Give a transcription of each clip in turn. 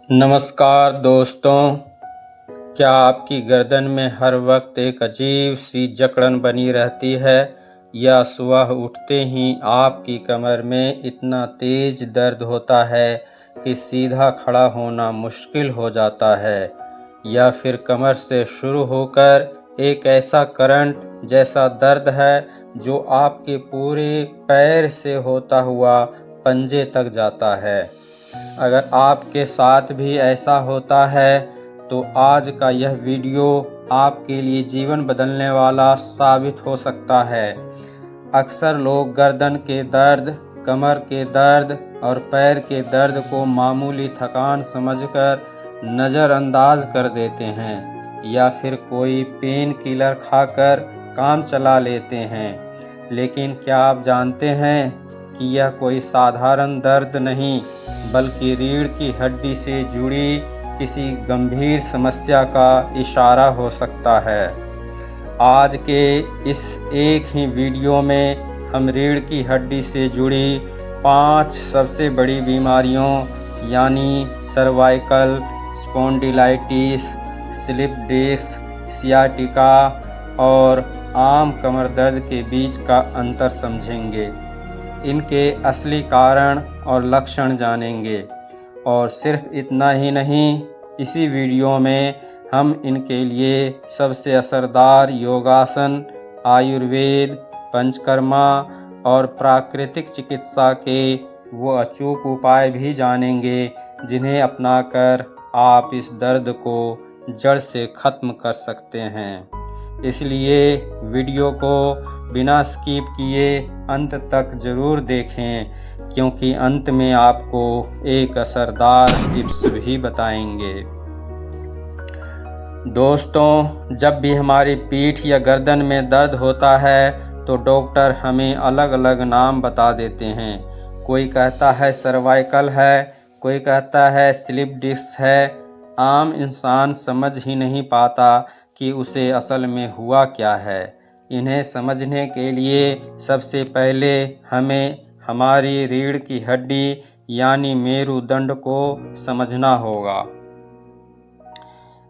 नमस्कार दोस्तों, क्या आपकी गर्दन में हर वक्त एक अजीब सी जकड़न बनी रहती है या सुबह उठते ही आपकी कमर में इतना तेज दर्द होता है कि सीधा खड़ा होना मुश्किल हो जाता है, या फिर कमर से शुरू होकर एक ऐसा करंट जैसा दर्द है जो आपके पूरे पैर से होता हुआ पंजे तक जाता है। अगर आपके साथ भी ऐसा होता है तो आज का यह वीडियो आपके लिए जीवन बदलने वाला साबित हो सकता है। अक्सर लोग गर्दन के दर्द, कमर के दर्द और पैर के दर्द को मामूली थकान समझकर नज़रअंदाज कर देते हैं या फिर कोई पेन किलर खाकर काम चला लेते हैं। लेकिन क्या आप जानते हैं कि यह कोई साधारण दर्द नहीं बल्कि रीढ़ की हड्डी से जुड़ी किसी गंभीर समस्या का इशारा हो सकता है। आज के इस एक ही वीडियो में हम रीढ़ की हड्डी से जुड़ी 5 सबसे बड़ी बीमारियों यानी cervical spondylitis, slip disc, sciatica और आम कमर दर्द के बीच का अंतर समझेंगे। इनके असली कारण और लक्षण जानेंगे। और सिर्फ इतना ही नहीं, इसी वीडियो में हम इनके लिए सबसे असरदार योगासन, आयुर्वेद, पंचकर्मा और प्राकृतिक चिकित्सा के वो अचूक उपाय भी जानेंगे जिन्हें अपनाकर आप इस दर्द को जड़ से ख़त्म कर सकते हैं। इसलिए वीडियो को बिना स्किप किए अंत तक ज़रूर देखें, क्योंकि अंत में आपको एक असरदार टिप्स भी बताएंगे। दोस्तों, जब भी हमारी पीठ या गर्दन में दर्द होता है तो डॉक्टर हमें अलग अलग नाम बता देते हैं। कोई कहता है सर्वाइकल है, कोई कहता है स्लिप डिस्क है। आम इंसान समझ ही नहीं पाता कि उसे असल में हुआ क्या है। इन्हें समझने के लिए सबसे पहले हमें हमारी रीढ़ की हड्डी यानी मेरुदंड को समझना होगा।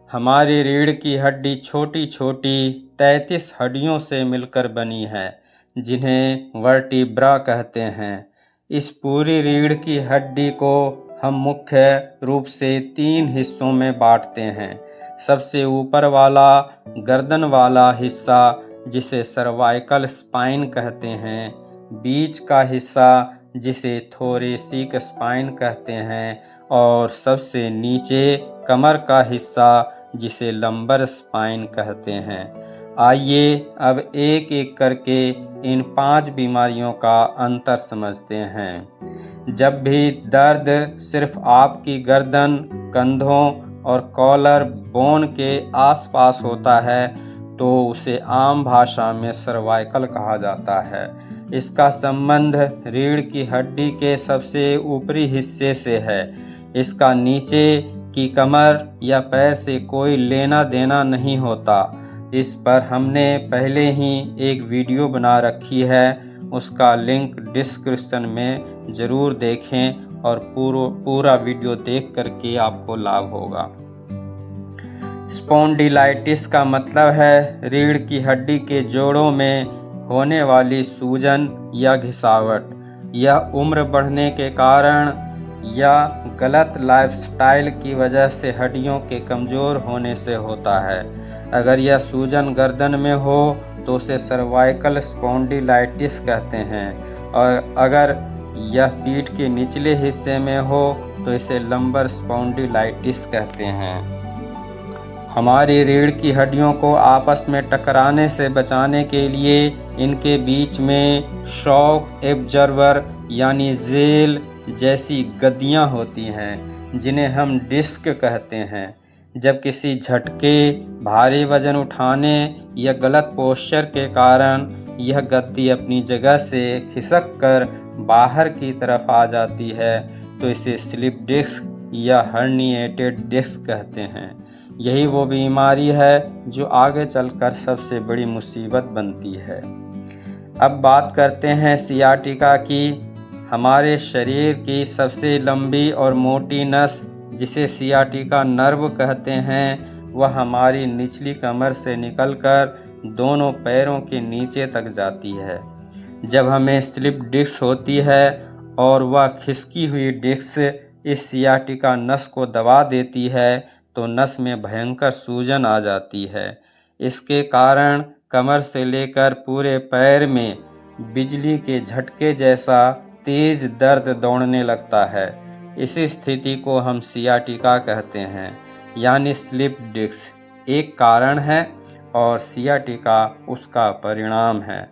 हमारी रीढ़ की हड्डी छोटी छोटी 33 हड्डियों से मिलकर बनी है, जिन्हें वर्टिब्रा कहते हैं। इस पूरी रीढ़ की हड्डी को हम मुख्य रूप से 3 हिस्सों में बांटते हैं। सबसे ऊपर वाला गर्दन वाला हिस्सा जिसे सर्वाइकल स्पाइन कहते हैं, बीच का हिस्सा जिसे थोरेसिक स्पाइन कहते हैं और सबसे नीचे कमर का हिस्सा जिसे लंबर स्पाइन कहते हैं। आइए अब एक एक करके इन 5 बीमारियों का अंतर समझते हैं। जब भी दर्द सिर्फ आपकी गर्दन, कंधों और कॉलर बोन के आसपास होता है तो उसे आम भाषा में सर्वाइकल कहा जाता है। इसका संबंध रीढ़ की हड्डी के सबसे ऊपरी हिस्से से है। इसका नीचे की कमर या पैर से कोई लेना देना नहीं होता। इस पर हमने पहले ही एक वीडियो बना रखी है, उसका लिंक डिस्क्रिप्शन में ज़रूर देखें और पूरा वीडियो देख करके आपको लाभ होगा। स्पॉन्डिलाइटिस का मतलब है रीढ़ की हड्डी के जोड़ों में होने वाली सूजन या घिसावट। यह उम्र बढ़ने के कारण या गलत लाइफस्टाइल की वजह से हड्डियों के कमज़ोर होने से होता है। अगर यह सूजन गर्दन में हो तो उसे सर्वाइकल स्पॉन्डिलाइटिस कहते हैं, और अगर यह पीठ के निचले हिस्से में हो तो इसे लंबर स्पॉन्डिलाइटिस कहते हैं। हमारी रीढ़ की हड्डियों को आपस में टकराने से बचाने के लिए इनके बीच में शॉक एब्जॉर्बर यानी जेल जैसी गद्दियाँ होती हैं, जिन्हें हम डिस्क कहते हैं। जब किसी झटके, भारी वजन उठाने या गलत पोस्चर के कारण यह गद्दी अपनी जगह से खिसक कर बाहर की तरफ आ जाती है तो इसे स्लिप डिस्क या हर्निएटेड डिस्क कहते हैं। यही वो बीमारी है जो आगे चलकर सबसे बड़ी मुसीबत बनती है। अब बात करते हैं सियाटिका की। हमारे शरीर की सबसे लंबी और मोटी नस जिसे सियाटिका नर्व कहते हैं, वह हमारी निचली कमर से निकलकर दोनों पैरों के नीचे तक जाती है। जब हमें स्लिप डिस्क होती है और वह खिसकी हुई डिस्क इस सियाटिका नस को दबा देती है तो नस में भयंकर सूजन आ जाती है। इसके कारण कमर से लेकर पूरे पैर में बिजली के झटके जैसा तेज दर्द दौड़ने लगता है। इसी स्थिति को हम सियाटिका कहते हैं, यानी स्लिप डिस्क एक कारण है और सियाटिका उसका परिणाम है।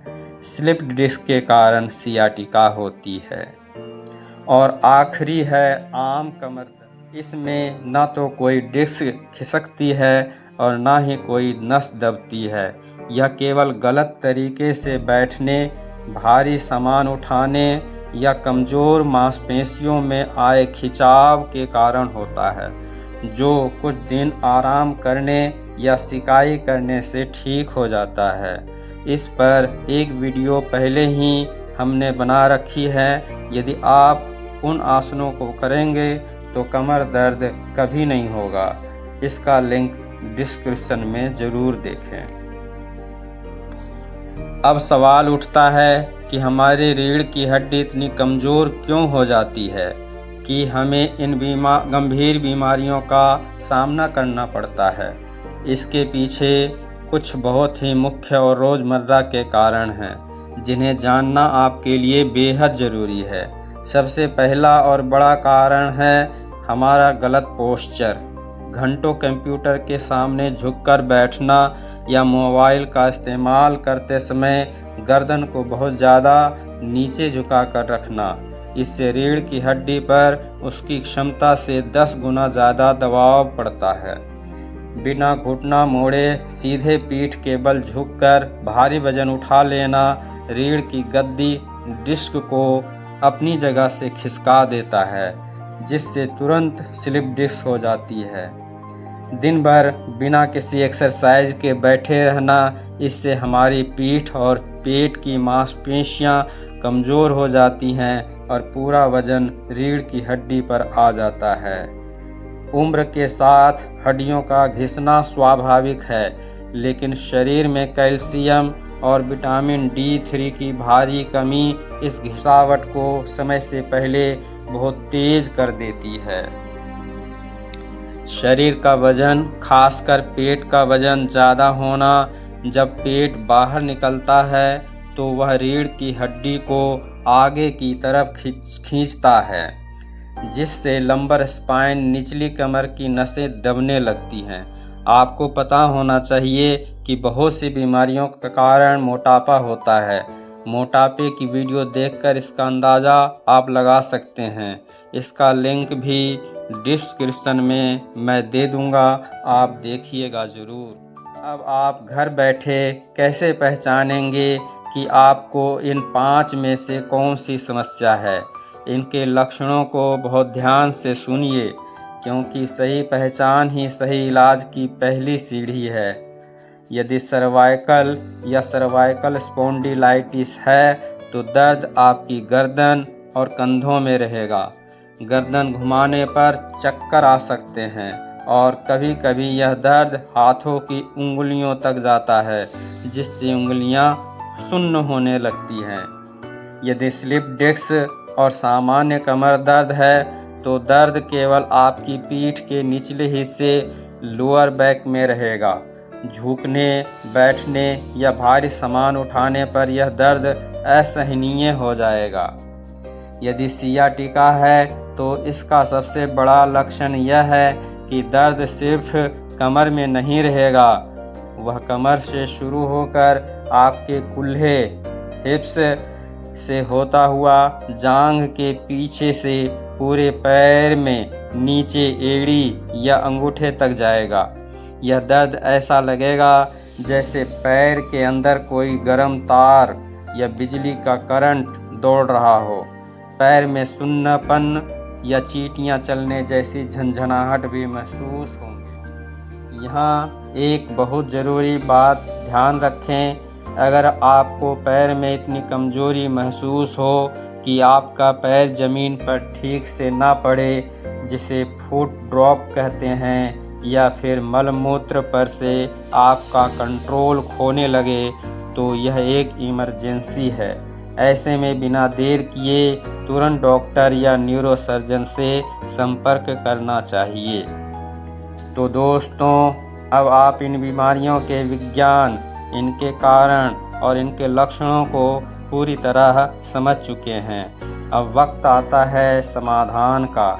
स्लिप डिस्क के कारण सियाटिका होती है। और आखिरी है आम कमर दर्द। इसमें ना तो कोई डिस्क खिसकती है और ना ही कोई नस दबती है। यह केवल गलत तरीके से बैठने, भारी सामान उठाने या कमज़ोर मांसपेशियों में आए खिंचाव के कारण होता है, जो कुछ दिन आराम करने या सिकाई करने से ठीक हो जाता है। इस पर एक वीडियो पहले ही हमने बना रखी है। यदि आप उन आसनों को करेंगे तो कमर दर्द कभी नहीं होगा। इसका लिंक डिस्क्रिप्शन में ज़रूर देखें। अब सवाल उठता है कि हमारी रीढ़ की हड्डी इतनी कमज़ोर क्यों हो जाती है कि हमें इन गंभीर बीमारियों का सामना करना पड़ता है। इसके पीछे कुछ बहुत ही मुख्य और रोज़मर्रा के कारण हैं, जिन्हें जानना आपके लिए बेहद ज़रूरी है। सबसे पहला और बड़ा कारण है हमारा गलत पोस्चर। घंटों कंप्यूटर के सामने झुककर बैठना या मोबाइल का इस्तेमाल करते समय गर्दन को बहुत ज़्यादा नीचे झुकाकर रखना, इससे रीढ़ की हड्डी पर उसकी क्षमता से 10 गुना ज़्यादा दबाव पड़ता है। बिना घुटना मोड़े सीधे पीठ के बल झुककर भारी वजन उठा लेना रीढ़ की गद्दी डिस्क को अपनी जगह से खिसका देता है, जिससे तुरंत स्लिप डिस्क हो जाती है। दिन भर बिना किसी एक्सरसाइज के बैठे रहना, इससे हमारी पीठ और पेट की मांसपेशियां कमज़ोर हो जाती हैं और पूरा वजन रीढ़ की हड्डी पर आ जाता है। उम्र के साथ हड्डियों का घिसना स्वाभाविक है, लेकिन शरीर में कैल्शियम और विटामिन D3 की भारी कमी इस घिसावट को समय से पहले बहुत तेज कर देती है। शरीर का वजन, खासकर पेट का वजन ज़्यादा होना, जब पेट बाहर निकलता है तो वह रीढ़ की हड्डी को आगे की तरफ खींचता है, जिससे लंबर स्पाइन, निचली कमर की नसें दबने लगती हैं। आपको पता होना चाहिए कि बहुत सी बीमारियों का कारण मोटापा होता है। मोटापे की वीडियो देखकर इसका अंदाज़ा आप लगा सकते हैं। इसका लिंक भी डिस्क्रिप्शन में मैं दे दूंगा, आप देखिएगा ज़रूर। अब आप घर बैठे कैसे पहचानेंगे कि आपको इन 5 में से कौन सी समस्या है? इनके लक्षणों को बहुत ध्यान से सुनिए, क्योंकि सही पहचान ही सही इलाज की पहली सीढ़ी है। यदि सर्वाइकल या सर्वाइकल स्पॉन्डिलाइटिस है तो दर्द आपकी गर्दन और कंधों में रहेगा। गर्दन घुमाने पर चक्कर आ सकते हैं और कभी कभी यह दर्द हाथों की उंगलियों तक जाता है, जिससे उंगलियां सुन्न होने लगती हैं। यदि स्लिप डिस्क और सामान्य कमर दर्द है तो दर्द केवल आपकी पीठ के निचले हिस्से लोअर बैक में रहेगा। झुकने, बैठने या भारी सामान उठाने पर यह दर्द असहनीय हो जाएगा। यदि सियाटिका है तो इसका सबसे बड़ा लक्षण यह है कि दर्द सिर्फ कमर में नहीं रहेगा, वह कमर से शुरू होकर आपके कूल्हे, हिप्स से होता हुआ जांघ के पीछे से पूरे पैर में नीचे एड़ी या अंगूठे तक जाएगा। यह दर्द ऐसा लगेगा जैसे पैर के अंदर कोई गर्म तार या बिजली का करंट दौड़ रहा हो। पैर में सुन्नापन या चींटियां चलने जैसी झंझनाहट भी महसूस होंगी। यहाँ एक बहुत ज़रूरी बात ध्यान रखें, अगर आपको पैर में इतनी कमज़ोरी महसूस हो कि आपका पैर ज़मीन पर ठीक से ना पड़े, जिसे फुट ड्रॉप कहते हैं, या फिर मलमूत्र पर से आपका कंट्रोल खोने लगे तो यह एक इमरजेंसी है। ऐसे में बिना देर किए तुरंत डॉक्टर या न्यूरोसर्जन से संपर्क करना चाहिए। तो दोस्तों, अब आप इन बीमारियों के विज्ञान, इनके कारण और इनके लक्षणों को पूरी तरह समझ चुके हैं। अब वक्त आता है समाधान का।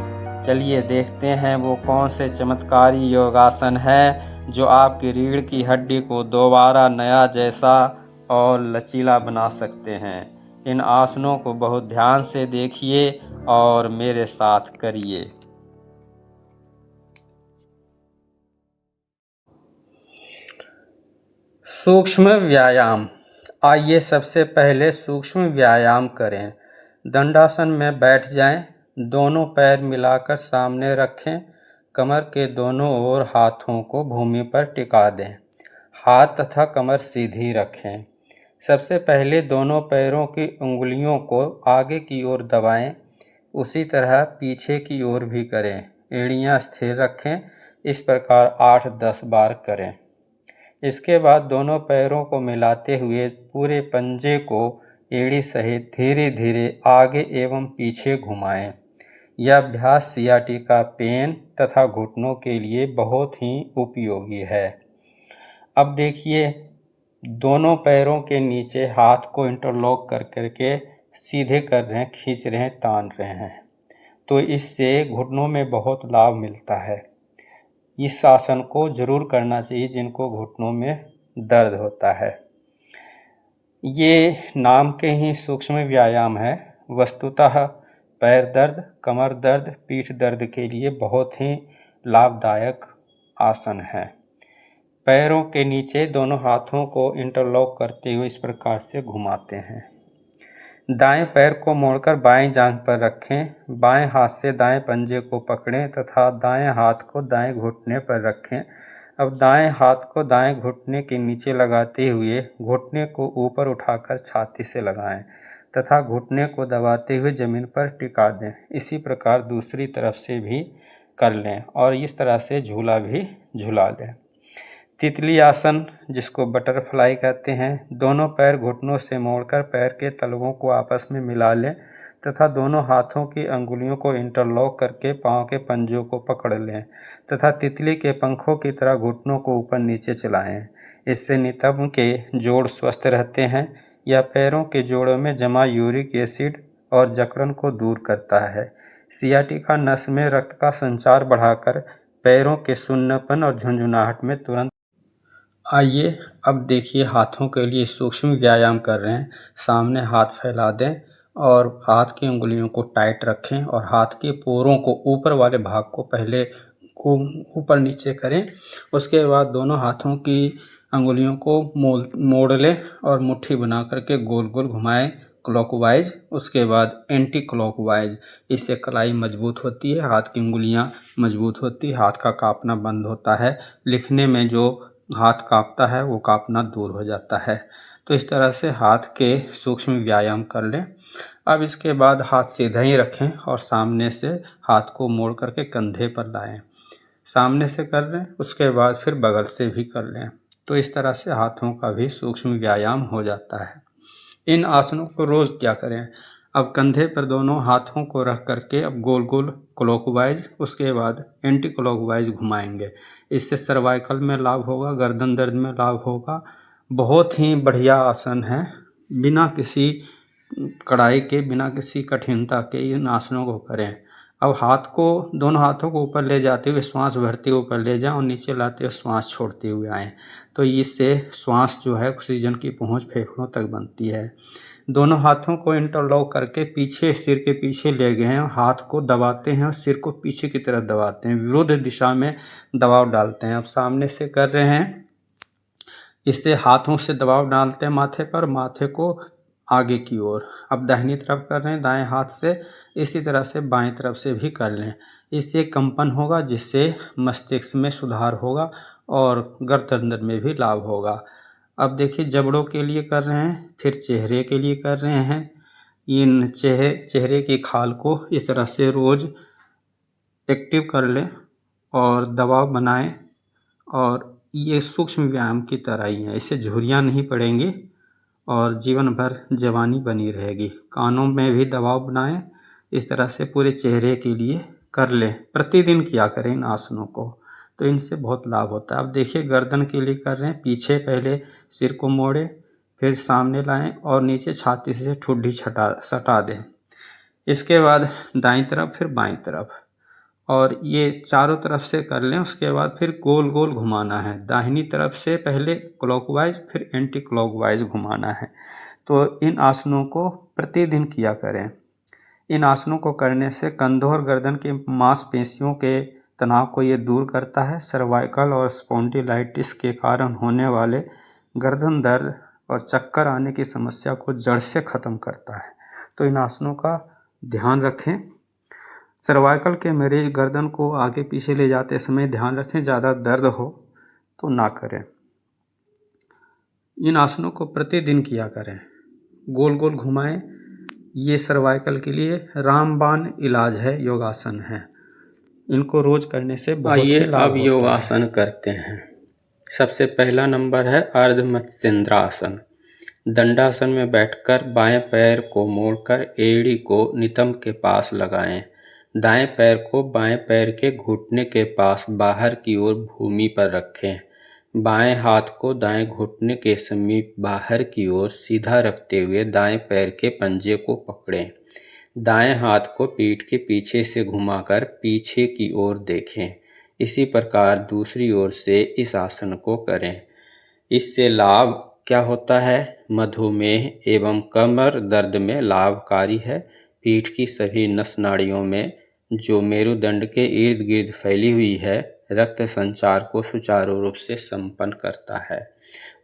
चलिए देखते हैं वो कौन से चमत्कारी योगासन है जो आपकी रीढ़ की हड्डी को दोबारा नया जैसा और लचीला बना सकते हैं। इन आसनों को बहुत ध्यान से देखिए और मेरे साथ करिए। सूक्ष्म व्यायाम। आइए सबसे पहले सूक्ष्म व्यायाम करें। दंडासन में बैठ जाएं, दोनों पैर मिलाकर सामने रखें, कमर के दोनों ओर हाथों को भूमि पर टिका दें, हाथ तथा कमर सीधी रखें। सबसे पहले दोनों पैरों की उंगलियों को आगे की ओर दबाएं, उसी तरह पीछे की ओर भी करें। एड़ियां स्थिर रखें। इस प्रकार 8-10 बार करें। इसके बाद दोनों पैरों को मिलाते हुए पूरे पंजे को एड़ी सहित धीरे धीरे आगे एवं पीछे घुमाएं। यह अभ्यास सियाटिका पेन तथा घुटनों के लिए बहुत ही उपयोगी है। अब देखिए, दोनों पैरों के नीचे हाथ को इंटरलॉक कर करके सीधे कर रहे हैं, खींच रहे हैं, तान रहे हैं। तो इससे घुटनों में बहुत लाभ मिलता है। इस आसन को जरूर करना चाहिए जिनको घुटनों में दर्द होता है। ये नाम के ही सूक्ष्म व्यायाम है। वस्तुतः पैर दर्द, कमर दर्द, पीठ दर्द के लिए बहुत ही लाभदायक आसन है। पैरों के नीचे दोनों हाथों को इंटरलॉक करते हुए इस प्रकार से घुमाते हैं। दाएं पैर को मोड़कर बाएं जांघ पर रखें, बाएं हाथ से दाएं पंजे को पकड़ें तथा दाएं हाथ को दाएं घुटने पर रखें। अब दाएं हाथ को दाएं घुटने के नीचे लगाते हुए घुटने को ऊपर उठाकर छाती से लगाएं तथा घुटने को दबाते हुए जमीन पर टिका दें। इसी प्रकार दूसरी तरफ से भी कर लें और इस तरह से झूला भी झूला लें। तितली आसन, जिसको बटरफ्लाई कहते हैं, दोनों पैर घुटनों से मोड़कर पैर के तलवों को आपस में मिला लें तथा दोनों हाथों की अंगुलियों को इंटरलॉक करके पांव के पंजों को पकड़ लें तथा तितली के पंखों की तरह घुटनों को ऊपर नीचे चलाएं। इससे नितंब के जोड़ स्वस्थ रहते हैं। यह पैरों के जोड़ों में जमा यूरिक एसिड और जकड़न को दूर करता है। सियाटिका नस में रक्त का संचार बढ़ाकर पैरों के सुन्नपन और झुंझुनाहट में तुरंत। आइए अब देखिए, हाथों के लिए सूक्ष्म व्यायाम कर रहे हैं। सामने हाथ फैला दें और हाथ की उंगलियों को टाइट रखें और हाथ के पोरों को, ऊपर वाले भाग को पहले ऊपर नीचे करें। उसके बाद दोनों हाथों की अंगुलियों को मोड़ लें और मुट्ठी बना करके गोल गोल घुमाएं, क्लॉकवाइज, उसके बाद एंटी क्लॉकवाइज। इससे कलाई मजबूत होती है, हाथ की उंगलियां मजबूत होती है, हाथ का कांपना बंद होता है, लिखने में जो हाथ कांपता है वो कांपना दूर हो जाता है। तो इस तरह से हाथ के सूक्ष्म व्यायाम कर लें। अब इसके बाद हाथ सीधा ही रखें और सामने से हाथ को मोड़ करके कंधे पर लाएं। सामने से कर लें, उसके बाद फिर बगल से भी कर लें। तो इस तरह से हाथों का भी सूक्ष्म व्यायाम हो जाता है। इन आसनों को रोज़ क्या करें। अब कंधे पर दोनों हाथों को रख करके अब गोल गोल क्लॉकवाइज, उसके बाद एंटी क्लॉकवाइज घुमाएंगे। इससे सर्वाइकल में लाभ होगा, गर्दन दर्द में लाभ होगा। बहुत ही बढ़िया आसन है। बिना किसी कड़ाई के, बिना किसी कठिनता के इन आसनों को करें। अब दोनों हाथों को ऊपर ले जाते हुए श्वास भरते हुए ऊपर ले जाएं और नीचे लाते हुए श्वास छोड़ते हुए आएँ। तो इससे श्वास जो है ऑक्सीजन की पहुंच फेफड़ों तक बनती है। दोनों हाथों को इंटरलॉक करके पीछे, सिर के पीछे ले गए हैं और हाथ को दबाते हैं और सिर को पीछे की तरफ दबाते हैं, विरुद्ध दिशा में दबाव डालते हैं। अब सामने से कर रहे हैं। इससे हाथों से दबाव डालते हैं माथे पर, माथे को आगे की ओर। अब दाहिनी तरफ कर रहे हैं दाएं हाथ से, इसी तरह से बाएं तरफ से भी कर लें। इससे कंपन होगा जिससे मस्तिष्क में सुधार होगा और गर्दन में भी लाभ होगा। अब देखिए, जबड़ों के लिए कर रहे हैं, फिर चेहरे के लिए कर रहे हैं। इन चेहरे की खाल को इस तरह से रोज़ एक्टिव कर लें और दबाव बनाएं। और ये सूक्ष्म व्यायाम की तरह ही है, इससे झुर्रियाँ नहीं पड़ेंगी और जीवन भर जवानी बनी रहेगी। कानों में भी दबाव बनाएं, इस तरह से पूरे चेहरे के लिए कर लें। प्रतिदिन किया करें इन आसनों को, तो इनसे बहुत लाभ होता है। अब देखिए गर्दन के लिए कर रहे हैं। पीछे पहले सिर को मोड़ें, फिर सामने लाएं और नीचे छाती से ठुड्डी सटा दें। इसके बाद दाईं तरफ फिर बाईं तरफ, और ये चारों तरफ से कर लें। उसके बाद फिर गोल गोल घुमाना है। दाहिनी तरफ से पहले क्लॉकवाइज फिर एंटी क्लॉकवाइज घुमाना है। तो इन आसनों को प्रतिदिन किया करें। इन आसनों को करने से कंधों और गर्दन की मांसपेशियों के तनाव को ये दूर करता है। सर्वाइकल और स्पॉन्डिलाइटिस के कारण होने वाले गर्दन दर्द और चक्कर आने की समस्या को जड़ से ख़त्म करता है। तो इन आसनों का ध्यान रखें। सर्वाइकल के मरीज गर्दन को आगे पीछे ले जाते समय ध्यान रखें, ज़्यादा दर्द हो तो ना करें। इन आसनों को प्रतिदिन किया करें, गोल गोल घुमाएं। ये सर्वाइकल के लिए रामबाण इलाज है, योगासन है। इनको रोज करने से बहुत ही लाभ होता है। अब योगासन करते हैं। सबसे पहला नंबर है अर्ध मत्स्येंद्रासन। दंडासन में बैठकर बाएं पैर को मोड़कर एड़ी को नितंब के पास लगाएं। दाएं पैर को बाएं पैर के घुटने के पास बाहर की ओर भूमि पर रखें। बाएं हाथ को दाएं घुटने के समीप बाहर की ओर सीधा रखते हुए दाएं पैर के पंजे को पकड़ें। दाएं हाथ को पीठ के पीछे से घुमाकर पीछे की ओर देखें। इसी प्रकार दूसरी ओर से इस आसन को करें। इससे लाभ क्या होता है? मधुमेह एवं कमर दर्द में लाभकारी है। पीठ की सभी नस नाड़ियों में जो मेरुदंड के इर्द गिर्द फैली हुई है, रक्त संचार को सुचारू रूप से संपन्न करता है।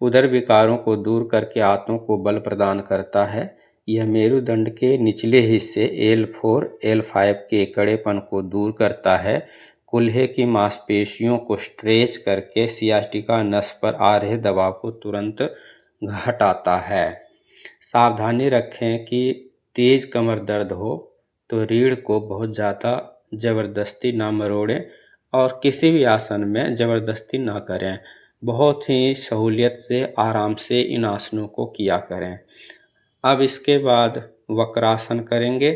उदर विकारों को दूर करके आंतों को बल प्रदान करता है। यह मेरुदंड के निचले हिस्से L4, L5 के कड़ेपन को दूर करता है। कूल्हे की मांसपेशियों को स्ट्रेच करके सियाटिका नस पर आ रहे दबाव को तुरंत घटाता है। सावधानी रखें कि तेज कमर दर्द हो तो रीढ़ को बहुत ज़्यादा ज़बरदस्ती ना मरोड़ें और किसी भी आसन में ज़बरदस्ती ना करें। बहुत ही सहूलियत से आराम से इन आसनों को किया करें। अब इसके बाद वक्रासन करेंगे।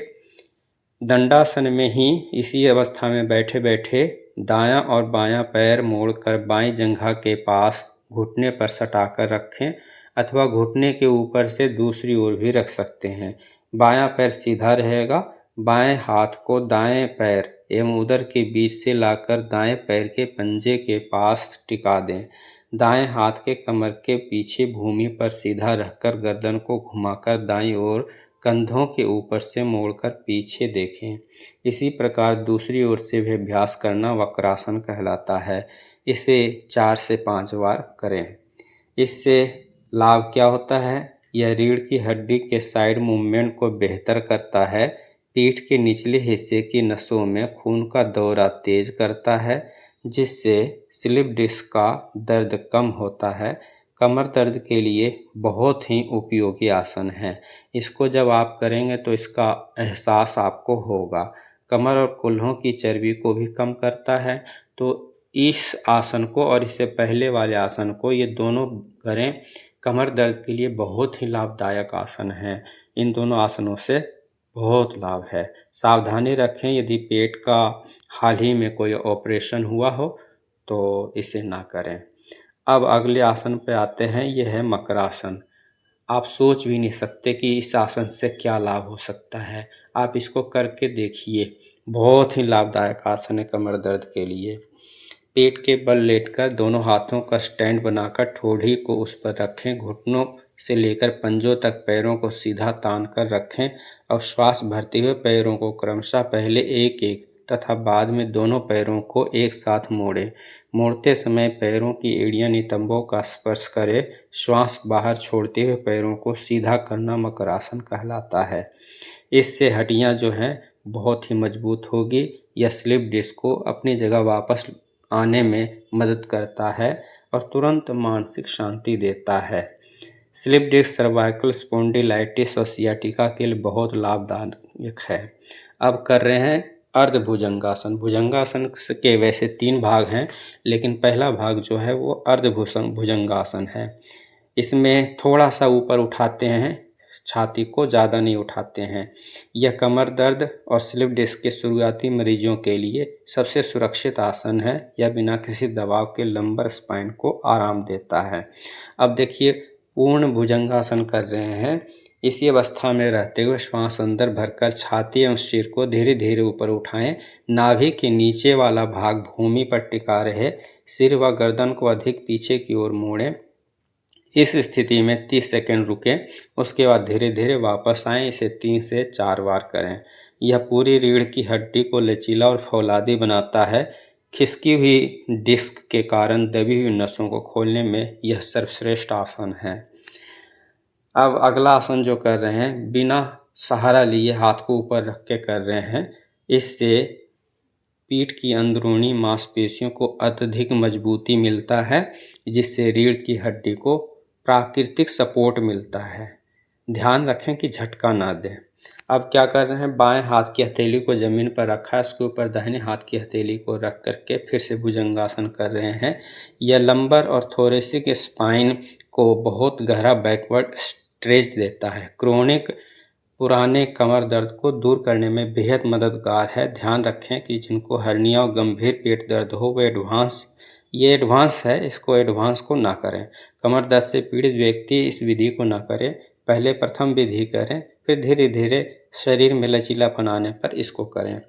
दंडासन में ही इसी अवस्था में बैठे बैठे दायां और बायां पैर मोड़कर बाईं जंघा के पास घुटने पर सटाकर रखें, अथवा घुटने के ऊपर से दूसरी ओर भी रख सकते हैं। बायां पैर सीधा रहेगा। बाएं हाथ को दाएं पैर एवं उदर के बीच से लाकर दाएं पैर के पंजे के पास टिका दें। दाएं हाथ के कमर के पीछे भूमि पर सीधा रखकर गर्दन को घुमाकर दाईं ओर कंधों के ऊपर से मोड़कर पीछे देखें। इसी प्रकार दूसरी ओर से भी अभ्यास करना वक्रासन कहलाता है। इसे 4 से 5 बार करें। इससे लाभ क्या होता है? यह रीढ़ की हड्डी के साइड मूवमेंट को बेहतर करता है। पीठ के निचले हिस्से की नसों में खून का दौरा तेज करता है, जिससे स्लिप डिस्क का दर्द कम होता है। कमर दर्द के लिए बहुत ही उपयोगी आसन है। इसको जब आप करेंगे तो इसका एहसास आपको होगा। कमर और कूल्हों की चर्बी को भी कम करता है। तो इस आसन को और इससे पहले वाले आसन को, ये दोनों करें। कमर दर्द के लिए बहुत ही लाभदायक आसन है। इन दोनों आसनों से बहुत लाभ है। सावधानी रखें, यदि पेट का हाल ही में कोई ऑपरेशन हुआ हो तो इसे ना करें। अब अगले आसन पे आते हैं। यह है मकरासन। आप सोच भी नहीं सकते कि इस आसन से क्या लाभ हो सकता है। आप इसको करके देखिए, बहुत ही लाभदायक आसन है कमर दर्द के लिए। पेट के बल लेटकर दोनों हाथों का स्टैंड बनाकर ठोड़ी को उस पर रखें। घुटनों से लेकर पंजों तक पैरों को सीधा तान कर रखें और श्वास भरते हुए पैरों को क्रमशः पहले एक एक तथा बाद में दोनों पैरों को एक साथ मोड़ें। मोड़ते समय पैरों की एड़ियां नितंबों का स्पर्श करें। श्वास बाहर छोड़ते हुए पैरों को सीधा करना मकरासन कहलाता है। इससे हड्डियां जो हैं बहुत ही मजबूत होगी। यह स्लिप डिस्क को अपनी जगह वापस आने में मदद करता है और तुरंत मानसिक शांति देता है। स्लिप डिस्क सर्वाइकल स्पॉन्डिलाइटिस और सियाटिका के लिए बहुत लाभदायक है। अब कर रहे हैं अर्धभुजंगासन। भुजंगासन के वैसे 3 भाग हैं, लेकिन पहला भाग जो है वो भुजंगासन है। इसमें थोड़ा सा ऊपर उठाते हैं छाती को, ज़्यादा नहीं उठाते हैं। यह कमर दर्द और स्लिप डिस्क के शुरुआती मरीजों के लिए सबसे सुरक्षित आसन है। यह बिना किसी दबाव के लंबर स्पाइन को आराम देता है। अब देखिए, पूर्ण भुजंगासन कर रहे हैं। इसी अवस्था में रहते हुए श्वास अंदर भरकर छाती एवं सिर को धीरे धीरे ऊपर उठाएं। नाभि के नीचे वाला भाग भूमि पर टिका रहे। सिर व गर्दन को अधिक पीछे की ओर मोड़ें। इस स्थिति में 30 सेकंड रुकें। उसके बाद धीरे धीरे वापस आएं। इसे 3 से 4 बार करें। यह पूरी रीढ़ की हड्डी को लचीला और फौलादी बनाता है। खिसकी हुई डिस्क के कारण दबी हुई नसों को खोलने में यह सर्वश्रेष्ठ आसन है। अब अगला आसन जो कर रहे हैं, बिना सहारा लिए हाथ को ऊपर रख के कर रहे हैं। इससे पीठ की अंदरूनी मांसपेशियों को अत्यधिक मजबूती मिलता है, जिससे रीढ़ की हड्डी को प्राकृतिक सपोर्ट मिलता है। ध्यान रखें कि झटका ना दें। अब क्या कर रहे हैं, बाएं हाथ की हथेली को ज़मीन पर रखा है, उसके ऊपर दाहिने हाथ की हथेली को रख करके फिर से भुजंगासन कर रहे हैं। यह लंबर और थोरेसिक स्पाइन को बहुत गहरा बैकवर्ड स्ट्रेच देता है। क्रोनिक पुराने कमर दर्द को दूर करने में बेहद मददगार है। ध्यान रखें कि जिनको हर्निया और गंभीर पेट दर्द हो वो एडवांस है, इसको एडवांस को ना करें। कमर दर्द से पीड़ित व्यक्ति इस विधि को ना करें। पहले प्रथम विधि करें, फिर धीरे धीरे शरीर में लचीलापन आने पर इसको करें।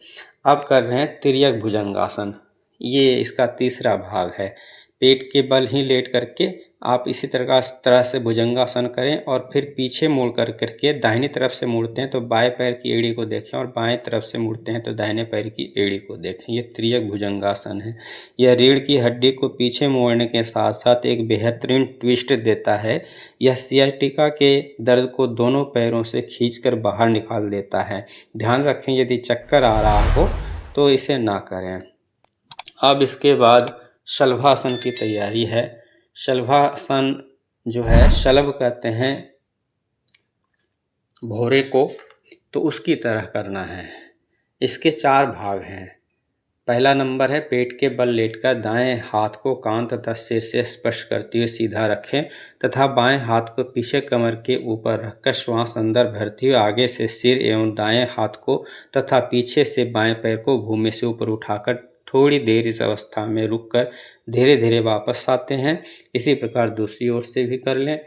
अब कर रहे हैं तिर्यक भुजंगासन। ये इसका तीसरा भाग है। पेट के बल ही लेट करके आप इसी तरह से भुजंगासन करें और फिर पीछे मुड़ करके दाहिनी तरफ से मुड़ते हैं तो बाएं पैर की एड़ी को देखें और बाएं तरफ से मुड़ते हैं तो दाहिने पैर की एड़ी को देखें। ये तिर्यक भुजंगासन है। यह रीढ़ की हड्डी को पीछे मोड़ने के साथ साथ एक बेहतरीन ट्विस्ट देता है। यह सियाटिका के दर्द को दोनों पैरों से खींचकर बाहर निकाल देता है। ध्यान रखें, यदि चक्कर आ रहा हो तो इसे ना करें। अब इसके बाद शलभासन की तैयारी है। शलभासन जो है, शलभ कहते हैं भौरे को, तो उसकी तरह करना है। इसके 4 भाग हैं। पहला नंबर है, पेट के बल लेटकर दाएं हाथ को कान तथा सिर से स्पर्श करते हुए सीधा रखें तथा बाएं हाथ को पीछे कमर के ऊपर रखकर श्वास अंदर भरते हुए आगे से सिर एवं दाएं हाथ को तथा पीछे से बाएं पैर को भूमि से ऊपर उठाकर थोड़ी देर इस अवस्था में रुककर धीरे धीरे वापस आते हैं। इसी प्रकार दूसरी ओर से भी कर लें।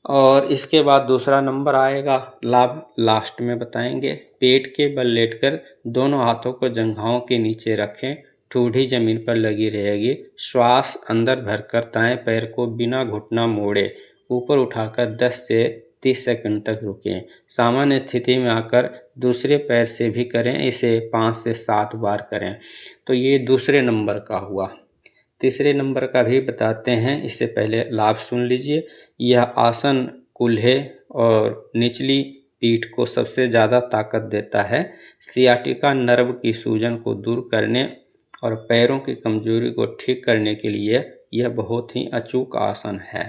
और इसके बाद दूसरा नंबर आएगा, लाभ लास्ट में बताएंगे। पेट के बल लेटकर दोनों हाथों को जंघाओं के नीचे रखें। ठूठी जमीन पर लगी रहेगी। श्वास अंदर भरकर दाएं पैर को बिना घुटना मोड़े ऊपर उठाकर 10 से 30 सेकंड तक रुकें। सामान्य स्थिति में आकर दूसरे पैर से भी करें। इसे 5 से 7 बार करें। तो ये दूसरे नंबर का हुआ। तीसरे नंबर का भी बताते हैं, इससे पहले लाभ सुन लीजिए। यह आसन कूल्हे और निचली पीठ को सबसे ज़्यादा ताकत देता है। सियाटिका नर्व की सूजन को दूर करने और पैरों की कमजोरी को ठीक करने के लिए यह बहुत ही अचूक आसन है।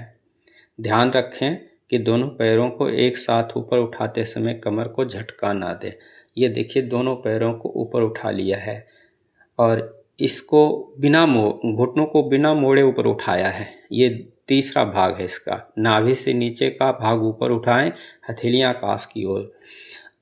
ध्यान रखें कि दोनों पैरों को एक साथ ऊपर उठाते समय कमर को झटका ना दे। ये देखिए, दोनों पैरों को ऊपर उठा लिया है और इसको घुटनों को बिना मोड़े ऊपर उठाया है। ये तीसरा भाग है इसका। नाभि से नीचे का भाग ऊपर उठाएं, हथेलियां आकाश की ओर।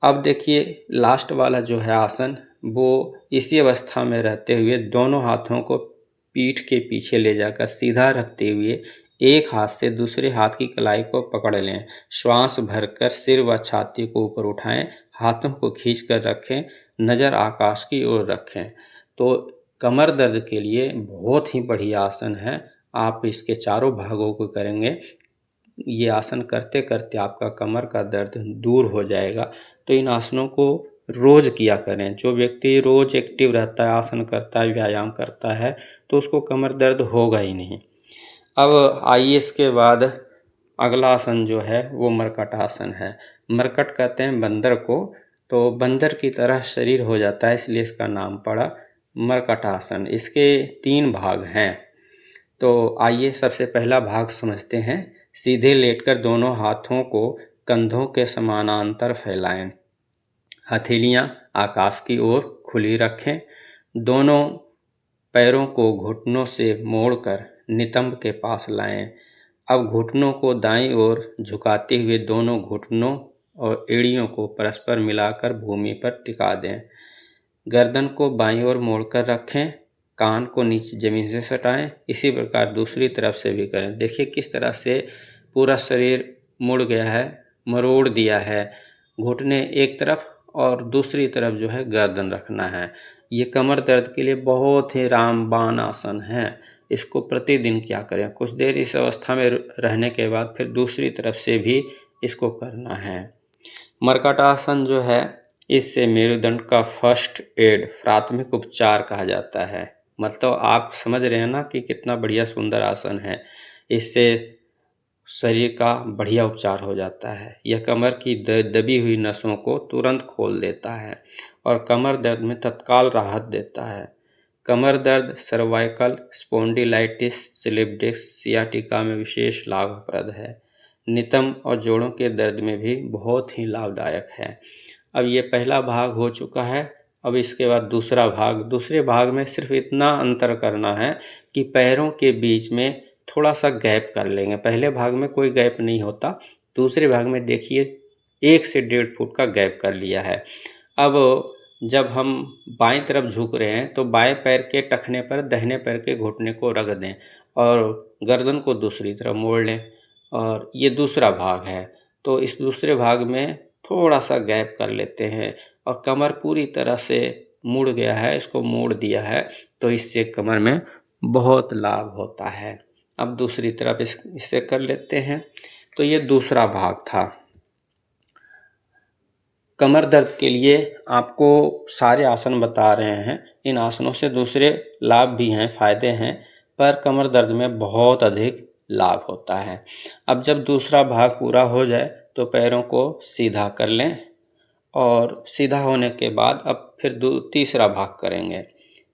अब देखिए, लास्ट वाला जो है आसन, वो इसी अवस्था में रहते हुए दोनों हाथों को पीठ के पीछे ले जाकर सीधा रखते हुए एक हाथ से दूसरे हाथ की कलाई को पकड़ लें। श्वास भरकर सिर व छाती को ऊपर उठाएं, हाथों को खींच कर रखें, नज़र आकाश की ओर रखें। तो कमर दर्द के लिए बहुत ही बढ़िया आसन है। आप इसके चारों भागों को करेंगे, ये आसन करते करते आपका कमर का दर्द दूर हो जाएगा। तो इन आसनों को रोज़ किया करें। जो व्यक्ति रोज़ एक्टिव रहता है, आसन करता है, व्यायाम करता है, तो उसको कमर दर्द होगा ही नहीं। अब आइए, इसके बाद अगला आसन जो है वो मरकट आसन है। मरकट कहते हैं बंदर को, तो बंदर की तरह शरीर हो जाता है, इसलिए इसका नाम पड़ा मरकट आसन। इसके 3 भाग हैं। तो आइए सबसे पहला भाग समझते हैं। सीधे लेटकर दोनों हाथों को कंधों के समानांतर फैलाएं। हथेलियां आकाश की ओर खुली रखें। दोनों पैरों को घुटनों से मोड़कर नितंब के पास लाएं। अब घुटनों को दाईं ओर झुकाते हुए दोनों घुटनों और एड़ियों को परस्पर मिलाकर भूमि पर टिका दें। गर्दन को बाईं ओर मोड़कर रखें, कान को नीचे ज़मीन से सटाएं। इसी प्रकार दूसरी तरफ से भी करें। देखिए किस तरह से पूरा शरीर मुड़ गया है, मरोड़ दिया है। घुटने एक तरफ और दूसरी तरफ जो है गर्दन रखना है। ये कमर दर्द के लिए बहुत ही रामबाण आसन है। इसको प्रतिदिन क्या करें, कुछ देर इस अवस्था में रहने के बाद फिर दूसरी तरफ से भी इसको करना है। मर्कटासन जो है, इससे मेरुदंड का फर्स्ट एड, प्राथमिक उपचार कहा जाता है। मतलब आप समझ रहे हैं ना कि कितना बढ़िया सुंदर आसन है। इससे शरीर का बढ़िया उपचार हो जाता है। यह कमर की दबी हुई नसों को तुरंत खोल देता है और कमर दर्द में तत्काल राहत देता है। कमर दर्द, cervical spondylitis, slip disc, sciatica में विशेष लाभप्रद है। नितंब और जोड़ों के दर्द में भी बहुत ही लाभदायक है। अब ये पहला भाग हो चुका है। अब इसके बाद दूसरा भाग। दूसरे भाग में सिर्फ इतना अंतर करना है कि पैरों के बीच में थोड़ा सा गैप कर लेंगे। पहले भाग में कोई गैप नहीं होता, दूसरे भाग में देखिए 1 से 1.5 फुट का गैप कर लिया है। अब जब हम बाईं तरफ झुक रहे हैं तो बाएं पैर के टखने पर दाहिने पैर के घुटने को रख दें और गर्दन को दूसरी तरफ मोड़ लें। और ये दूसरा भाग है। तो इस दूसरे भाग में थोड़ा सा गैप कर लेते हैं और कमर पूरी तरह से मुड़ गया है, इसको मोड़ दिया है, तो इससे कमर में बहुत लाभ होता है। अब दूसरी तरफ इससे कर लेते हैं। तो ये दूसरा भाग था। कमर दर्द के लिए आपको सारे आसन बता रहे हैं। इन आसनों से दूसरे लाभ भी हैं, फ़ायदे हैं, पर कमर दर्द में बहुत अधिक लाभ होता है। अब जब दूसरा भाग पूरा हो जाए तो पैरों को सीधा कर लें और सीधा होने के बाद अब फिर तीसरा भाग करेंगे।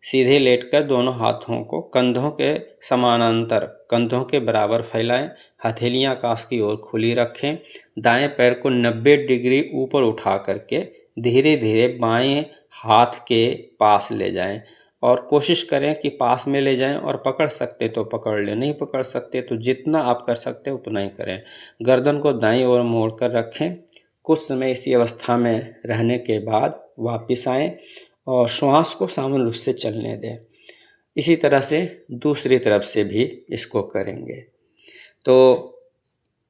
सीधे लेटकर दोनों हाथों को कंधों के समानांतर, कंधों के बराबर फैलाएं। हथेलियां आकाश की ओर खुली रखें। दाएं पैर को 90 डिग्री ऊपर उठा करके धीरे धीरे बाएं हाथ के पास ले जाएं और कोशिश करें कि पास में ले जाएं और पकड़ सकते तो पकड़ लें, नहीं पकड़ सकते तो जितना आप कर सकते उतना ही करें। गर्दन को दाईं ओर मोड़ कर रखें। कुछ समय इसी अवस्था में रहने के बाद वापस आएं और श्वास को सामान्य रूप से चलने दें। इसी तरह से दूसरी तरफ से भी इसको करेंगे। तो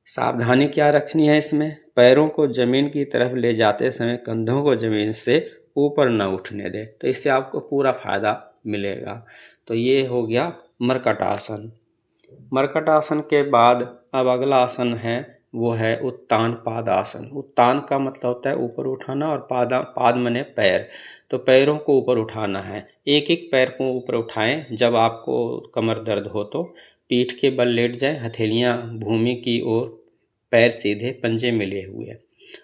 सावधानी क्या रखनी है इसमें, पैरों को ज़मीन की तरफ ले जाते समय कंधों को ज़मीन से ऊपर न उठने दें, तो इससे आपको पूरा फ़ायदा मिलेगा। तो ये हो गया मर्कटासन। मर्कटासन के बाद अब अगला आसन है, वो है उत्तान पादासन। उत्तान का मतलब होता है ऊपर उठाना और पाद मने पैर। तो पैरों को ऊपर उठाना है। एक एक पैर को ऊपर उठाएं। जब आपको कमर दर्द हो तो पीठ के बल लेट जाएं, हथेलियां भूमि की ओर, पैर सीधे, पंजे मिले हुए।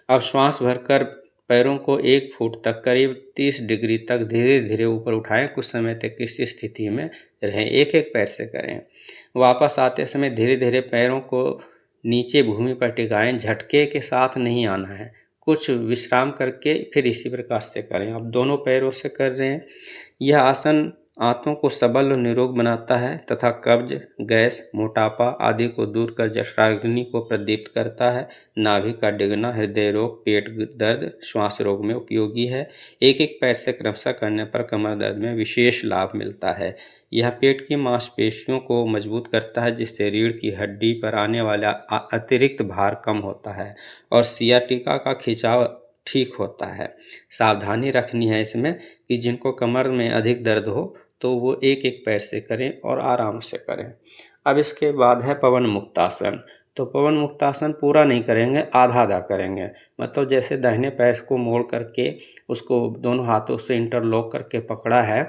अब श्वास भरकर पैरों को 1 फुट तक, करीब 30 डिग्री तक धीरे धीरे ऊपर उठाएं। कुछ समय तक इस स्थिति में रहें, एक एक पैर से करें। वापस आते समय धीरे धीरे पैरों को नीचे भूमि पर टिकाएं। झटके के साथ नहीं आना है, कुछ विश्राम करके फिर इसी प्रकार से करें। अब दोनों पैरों से कर रहे हैं। यह आसन आंतों को सबल और निरोग बनाता है तथा कब्ज, गैस, मोटापा आदि को दूर कर जठराग्नि को प्रदीप्त करता है। नाभि का डिगना, हृदय रोग, पेट दर्द, श्वास रोग में उपयोगी है। एक एक पैर से क्रमशः करने पर कमर दर्द में विशेष लाभ मिलता है। यह पेट की मांसपेशियों को मजबूत करता है, जिससे रीढ़ की हड्डी पर आने वाला अतिरिक्त भार कम होता है और सियाटिका का खिंचाव ठीक होता है। सावधानी रखनी है इसमें कि जिनको कमर में अधिक दर्द हो तो वो एक एक पैर से करें और आराम से करें। अब इसके बाद है पवन मुक्तासन। तो पवन मुक्तासन पूरा नहीं करेंगे, आधा आधा करेंगे। मतलब जैसे दाहिने पैर को मोड़ करके उसको दोनों हाथों से इंटरलॉक करके पकड़ा है,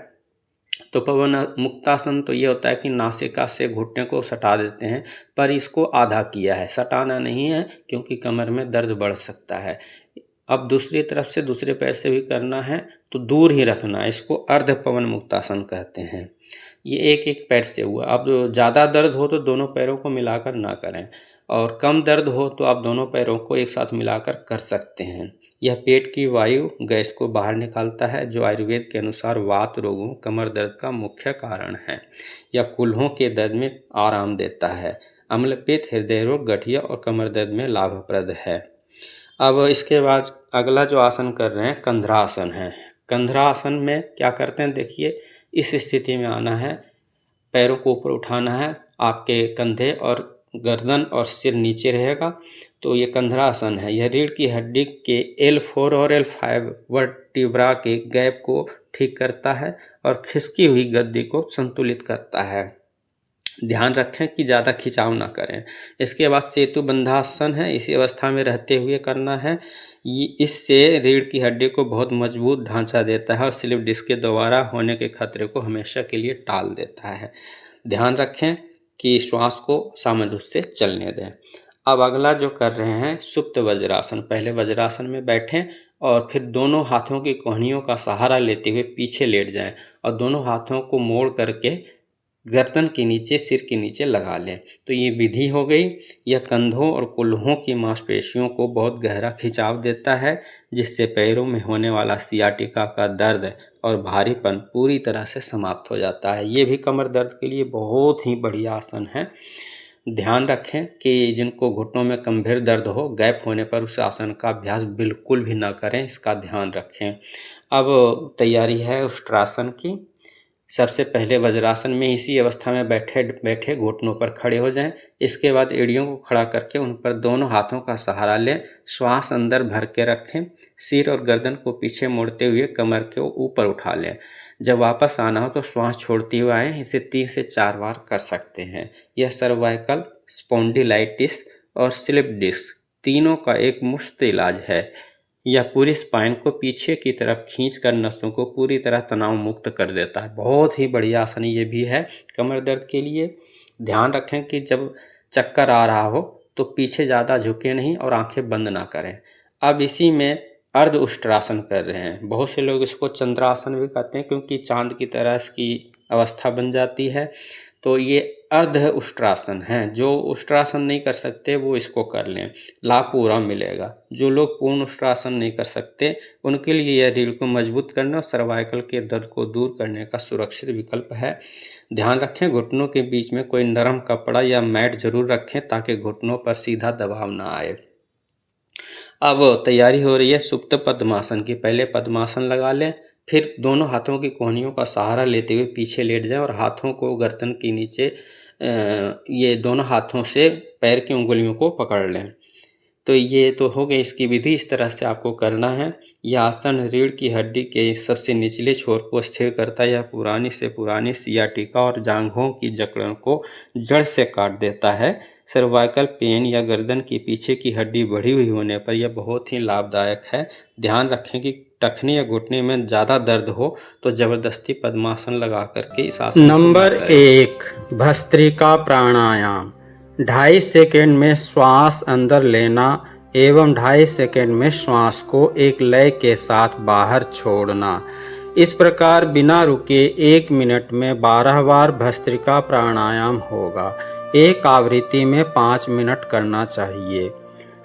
तो पवन मुक्तासन तो ये होता है कि नासिका से घुटने को सटा देते हैं, पर इसको आधा किया है, सटाना नहीं है, क्योंकि कमर में दर्द बढ़ सकता है। अब दूसरी तरफ से दूसरे पैर से भी करना है तो दूर ही रखना है। इसको अर्ध पवन मुक्तासन कहते हैं। ये एक एक पैर से हुआ। अब ज़्यादा दर्द हो तो दोनों पैरों को मिलाकर ना करें और कम दर्द हो तो आप दोनों पैरों को एक साथ मिलाकर कर सकते हैं। यह पेट की वायु गैस को बाहर निकालता है, जो आयुर्वेद के अनुसार वात रोगों, कमर दर्द का मुख्य कारण है। यह कूल्हों के दर्द में आराम देता है। अम्लपित्त, हृदय रोग, गठिया और कमर दर्द में लाभप्रद है। अब इसके बाद अगला जो आसन कर रहे हैं कंधरासन है। कंधरासन में क्या करते हैं, देखिए इस स्थिति में आना है, पैरों को ऊपर उठाना है, आपके कंधे और गर्दन और सिर नीचे रहेगा। तो ये कंधरासन है। यह रीढ़ की हड्डी के L4 और L5 वर्टिब्रा के गैप को ठीक करता है और खिसकी हुई गद्दी को संतुलित करता है। ध्यान रखें कि ज़्यादा खिंचाव ना करें। इसके बाद सेतु बंधासन है। इसी अवस्था में रहते हुए करना है। ये इससे रीढ़ की हड्डी को बहुत मजबूत ढांचा देता है और स्लिप डिस्क के दोबारा होने के खतरे को हमेशा के लिए टाल देता है। ध्यान रखें कि श्वास को सामान्य रूप से चलने दें। अब अगला जो कर रहे हैं सुप्त वज्रासन। पहले वज्रासन में बैठें और फिर दोनों हाथों की कोहनियों का सहारा लेते हुए पीछे लेट जाएं और दोनों हाथों को मोड़ करके गर्दन के नीचे, सिर के नीचे लगा लें। तो ये विधि हो गई। यह कंधों और कूल्हों की मांसपेशियों को बहुत गहरा खिंचाव देता है, जिससे पैरों में होने वाला सियाटिका का दर्द और भारीपन पूरी तरह से समाप्त हो जाता है। ये भी कमर दर्द के लिए बहुत ही बढ़िया आसन है। ध्यान रखें कि जिनको घुटनों में गंभीर दर्द हो, गैप होने पर उस आसन का अभ्यास बिल्कुल भी ना करें, इसका ध्यान रखें। अब तैयारी है उष्ट्रासन की। सबसे पहले वज्रासन में इसी अवस्था में बैठे बैठे घुटनों पर खड़े हो जाएं। इसके बाद एड़ियों को खड़ा करके उन पर दोनों हाथों का सहारा लें। श्वास अंदर भर के रखें। सिर और गर्दन को पीछे मोड़ते हुए कमर के ऊपर उठा लें। जब वापस आना हो तो श्वास छोड़ते हुए आएँ। इसे 3 से 4 बार कर सकते हैं। यह सर्वाइकल, स्पॉन्डिलाइटिस और स्लिप डिस्क तीनों का एक मुफ्त इलाज है। यह पूरी स्पाइन को पीछे की तरफ खींचकर नसों को पूरी तरह तनाव मुक्त कर देता है। बहुत ही बढ़िया आसन ये भी है कमर दर्द के लिए। ध्यान रखें कि जब चक्कर आ रहा हो तो पीछे ज़्यादा झुके नहीं और आंखें बंद ना करें। अब इसी में अर्ध उष्ट्रासन कर रहे हैं। बहुत से लोग इसको चंद्रासन भी कहते हैं, क्योंकि चांद की तरह इसकी अवस्था बन जाती है। तो ये अर्ध उष्ट्रासन है। जो उष्ट्रासन नहीं कर सकते वो इसको कर लें, लाभ पूरा मिलेगा। जो लोग पूर्ण उष्ट्रासन नहीं कर सकते उनके लिए यह रीढ़ को मजबूत करने और सर्वाइकल के दर्द को दूर करने का सुरक्षित विकल्प है। ध्यान रखें घुटनों के बीच में कोई नरम कपड़ा या मैट जरूर रखें, ताकि घुटनों पर सीधा दबाव ना आए। अब तैयारी हो रही है सुप्त पद्मासन की। पहले पद्मासन लगा लें, फिर दोनों हाथों की कोहनियों का सहारा लेते हुए पीछे लेट जाएं और हाथों को गर्दन के नीचे ये दोनों हाथों से पैर की उंगलियों को पकड़ लें। तो ये तो हो गई इसकी विधि। इस तरह से आपको करना है। यह आसन रीढ़ की हड्डी के सबसे निचले छोर को स्थिर करता है। यह पुरानी से पुरानी सियाटिका और जांघों की जकड़न को जड़ से काट देता है। सर्वाइकल पेन या गर्दन की पीछे की हड्डी बढ़ी हुई होने पर यह बहुत ही लाभदायक है। ध्यान रखें कि टखने या घुटने में ज़्यादा दर्द हो तो जबरदस्ती पद्मासन लगा करके इस आसन नंबर 1 भस्त्रिका प्राणायाम। 2.5 सेकेंड में श्वास अंदर लेना एवं 2.5 सेकेंड में श्वास को एक लय के साथ बाहर छोड़ना। इस प्रकार बिना रुके 1 मिनट में 12 बार भस्त्रिका प्राणायाम होगा। एक आवृत्ति में 5 मिनट करना चाहिए।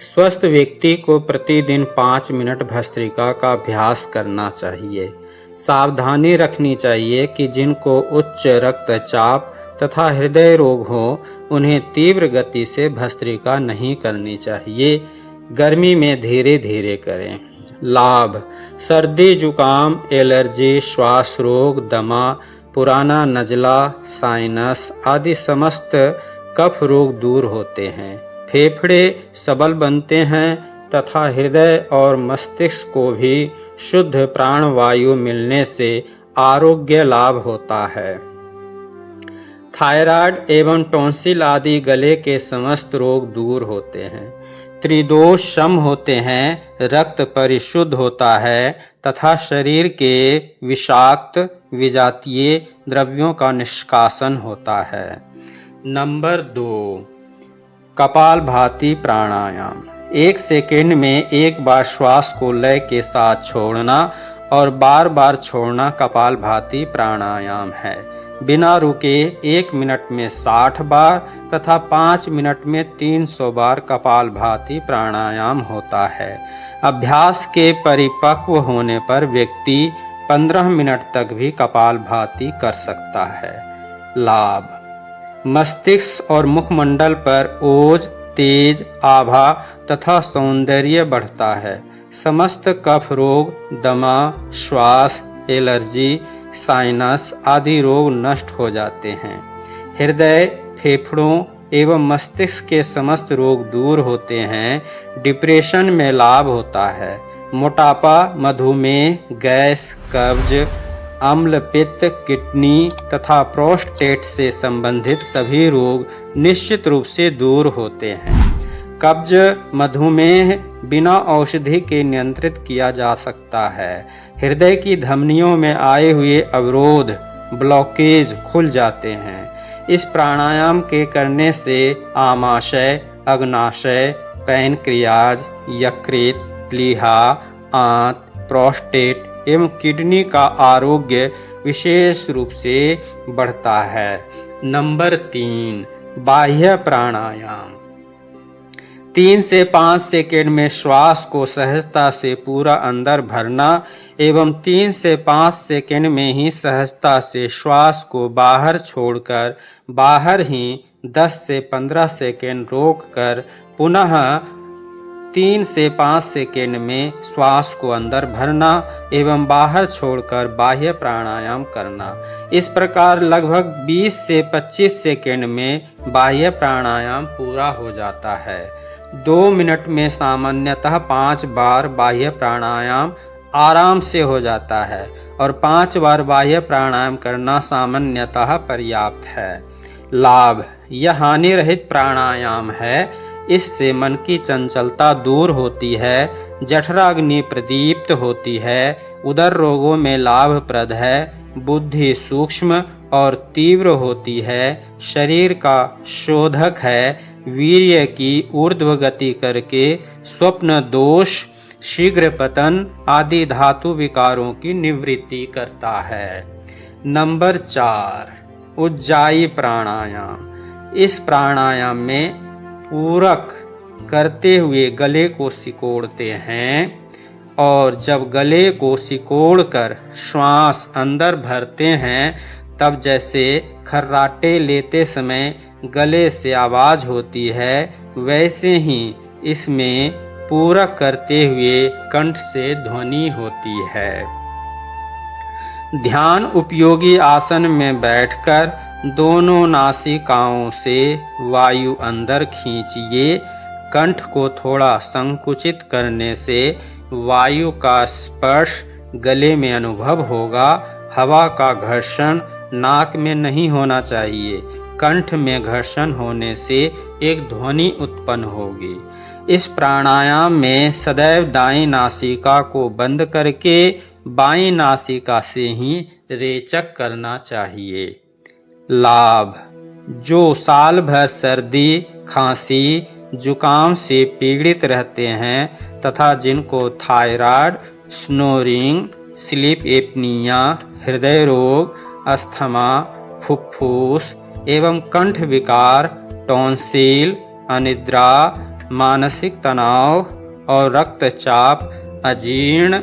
स्वस्थ व्यक्ति को प्रतिदिन 5 मिनट भस्त्रिका का अभ्यास करना चाहिए। सावधानी रखनी चाहिए कि जिनको उच्च रक्तचाप तथा हृदय रोग हो उन्हें तीव्र गति से भस्त्रिका नहीं करनी चाहिए। गर्मी में धीरे धीरे करें। लाभ: सर्दी, जुकाम, एलर्जी, श्वास रोग, दमा, पुराना नजला, साइनस आदि समस्त कफ रोग दूर होते हैं। फेफड़े सबल बनते हैं तथा हृदय और मस्तिष्क को भी शुद्ध प्राणवायु मिलने से आरोग्य लाभ होता है। थायराइड एवं टॉन्सिल आदि गले के समस्त रोग दूर होते हैं। त्रिदोष शम होते हैं, रक्त परिशुद्ध होता है तथा शरीर के विषाक्त विजातीय द्रव्यों का निष्कासन होता है। नंबर 2 कपालभाति प्राणायाम। 1 सेकेंड में एक बार श्वास को लय के साथ छोड़ना और बार बार छोड़ना कपालभाति प्राणायाम है। बिना रुके 1 मिनट में 60 बार तथा 5 मिनट में 300 बार कपालभाति प्राणायाम होता है। अभ्यास के परिपक्व होने पर व्यक्ति 15 मिनट तक भी कपालभाति कर सकता है। लाभ: मस्तिष्क और मुखमंडल पर ओज, तेज, आभा तथा सौंदर्य बढ़ता है। समस्त कफ रोग, दमा, श्वास, एलर्जी, साइनस आदि रोग नष्ट हो जाते हैं। हृदय, फेफड़ों एवं मस्तिष्क के समस्त रोग दूर होते हैं। डिप्रेशन में लाभ होता है। मोटापा, मधुमेह, गैस, कब्ज, अम्ल पित्त, किडनी तथा प्रोस्टेट से संबंधित सभी रोग निश्चित रूप से दूर होते हैं। कब्ज, मधुमेह बिना औषधि के नियंत्रित किया जा सकता है। हृदय की धमनियों में आए हुए अवरोध, ब्लॉकेज खुल जाते हैं। इस प्राणायाम के करने से आमाशय, अग्नाशय, पैनक्रियाज, यकृत, प्लीहा, आंत, प्रोस्टेट एवं किडनी का आरोग्य विशेष रूप से बढ़ता है। नंबर 3, बाह्य प्राणायाम। 3 से 5 सेकेंड में श्वास को सहजता से पूरा अंदर भरना एवं 3 से 5 सेकेंड में ही सहजता से श्वास को बाहर छोड़कर बाहर ही 10 से 15 सेकेंड रोककर पुनः 3 से 5 सेकेंड में श्वास को अंदर भरना एवं बाहर छोड़कर बाह्य प्राणायाम करना। इस प्रकार लगभग 20 से 25 सेकेंड में बाह्य प्राणायाम पूरा हो जाता है। 2 मिनट में सामान्यतः 5 बार बाह्य प्राणायाम आराम से हो जाता है और 5 बार बाह्य प्राणायाम करना सामान्यतः पर्याप्त है। लाभ: यह हानि रहित प्राणायाम है। इससे मन की चंचलता दूर होती है, जठराग्नि प्रदीप्त होती है, उदर रोगों में लाभप्रद है, बुद्धि सूक्ष्म और तीव्र होती है, शरीर का शोधक है, वीर्य की ऊर्ध्व गति करके स्वप्न दोष, शीघ्र पतन आदि धातु विकारों की निवृत्ति करता है। नंबर 4, उज्जाई प्राणायाम। इस प्राणायाम में पूरक करते हुए गले को सिकोड़ते हैं और जब गले को सिकोड़कर श्वास अंदर भरते हैं तब जैसे खर्राटे लेते समय गले से आवाज होती है, वैसे ही इसमें पूरक करते हुए कंठ से ध्वनि होती है। ध्यान उपयोगी आसन में बैठकर दोनों नासिकाओं से वायु अंदर खींचिए। कंठ को थोड़ा संकुचित करने से वायु का स्पर्श गले में अनुभव होगा। हवा का घर्षण नाक में नहीं होना चाहिए। कंठ में घर्षण होने से एक ध्वनि उत्पन्न होगी। इस प्राणायाम में सदैव दाईं नासिका को बंद करके बाईं नासिका से ही रेचक करना चाहिए। लाभ: जो साल भर सर्दी, खांसी, जुकाम से पीड़ित रहते हैं तथा जिनको थायराइड, स्नोरिंग, स्लीप एपनिया, हृदय रोग, अस्थमा, फुफ्फुस एवं कंठ विकार, टॉन्सिल, अनिद्रा, मानसिक तनाव और रक्तचाप, अजीर्ण,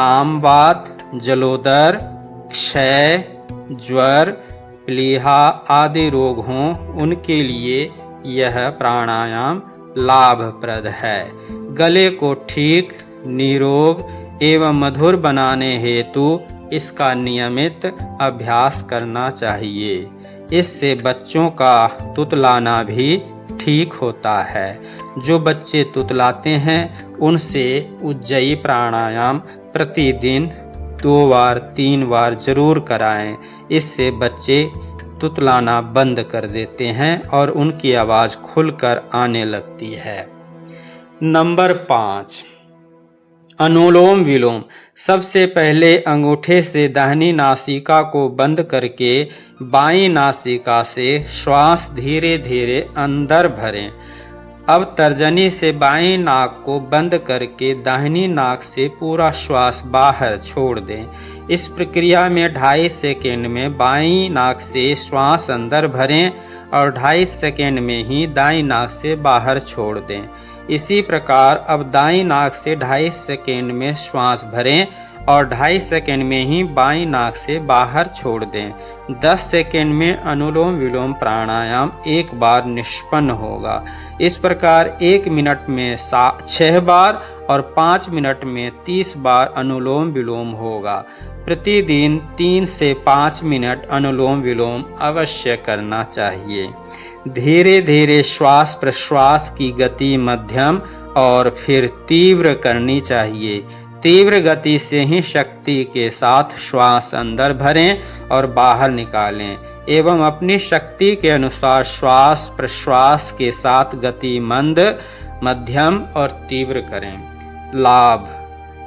आमवात, जलोदर, क्षय, ज्वर, प्लीहा आदि रोग हों, उनके लिए यह प्राणायाम लाभप्रद है। गले को ठीक, निरोग एवं मधुर बनाने हेतु इसका नियमित अभ्यास करना चाहिए। इससे बच्चों का तुतलाना भी ठीक होता है। जो बच्चे तुतलाते हैं उनसे उज्जयी प्राणायाम प्रतिदिन 2 बार 3 बार जरूर कराएं। इससे बच्चे तुतलाना बंद कर देते हैं और उनकी आवाज़ खुलकर आने लगती है। नंबर 5, अनुलोम विलोम। सबसे पहले अंगूठे से दाहिनी नासिका को बंद करके बाईं नासिका से श्वास धीरे धीरे अंदर भरें। अब तर्जनी से बाईं नाक को बंद करके दाहिनी नाक से पूरा श्वास बाहर छोड़ दें। इस प्रक्रिया में 2.5 सेकेंड में बाईं नाक से श्वास अंदर भरें और 2.5 सेकेंड में ही दाईं नाक से बाहर छोड़ दें। इसी प्रकार अब दाईं नाक से 2.5 सेकेंड में श्वास भरें और 2.5 सेकेंड में ही बाईं नाक से बाहर छोड़ दें। 10 सेकेंड में अनुलोम विलोम प्राणायाम एक बार निष्पन्न होगा। इस प्रकार 1 मिनट में 6 बार और 5 मिनट में 30 बार अनुलोम विलोम होगा। प्रतिदिन 3 से 5 मिनट अनुलोम विलोम अवश्य करना चाहिए। धीरे धीरे श्वास प्रश्वास की गति मध्यम और फिर तीव्र करनी चाहिए। तीव्र गति से ही शक्ति के साथ श्वास अंदर भरें और बाहर निकालें एवं अपनी शक्ति के अनुसार श्वास प्रश्वास के साथ गति मंद, मध्यम और तीव्र करें। लाभ: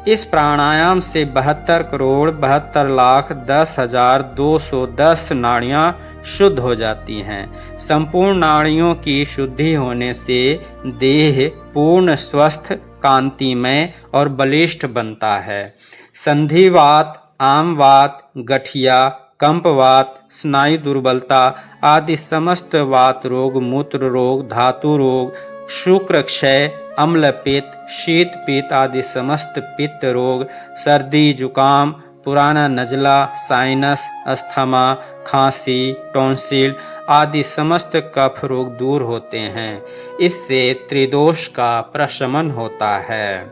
इस प्राणायाम से 72,72,10,210 नाड़ियां शुद्ध हो जाती हैं। संपूर्ण नाड़ियों की शुद्धि होने से देह पूर्ण स्वस्थ, कांतिमय और बलिष्ठ बनता है। संधिवात, आमवात, गठिया, कंपवात, स्नायु दुर्बलता आदि समस्त वात रोग, मूत्र रोग, धातु रोग, शुक्र क्षय, अम्ल पित्त, शीत पित्त आदि समस्त पित्त रोग, सर्दी जुकाम, पुराना नजला, साइनस, अस्थमा, खांसी, टॉन्सिल आदि समस्त कफ रोग दूर होते हैं। इससे त्रिदोष का प्रशमन होता है।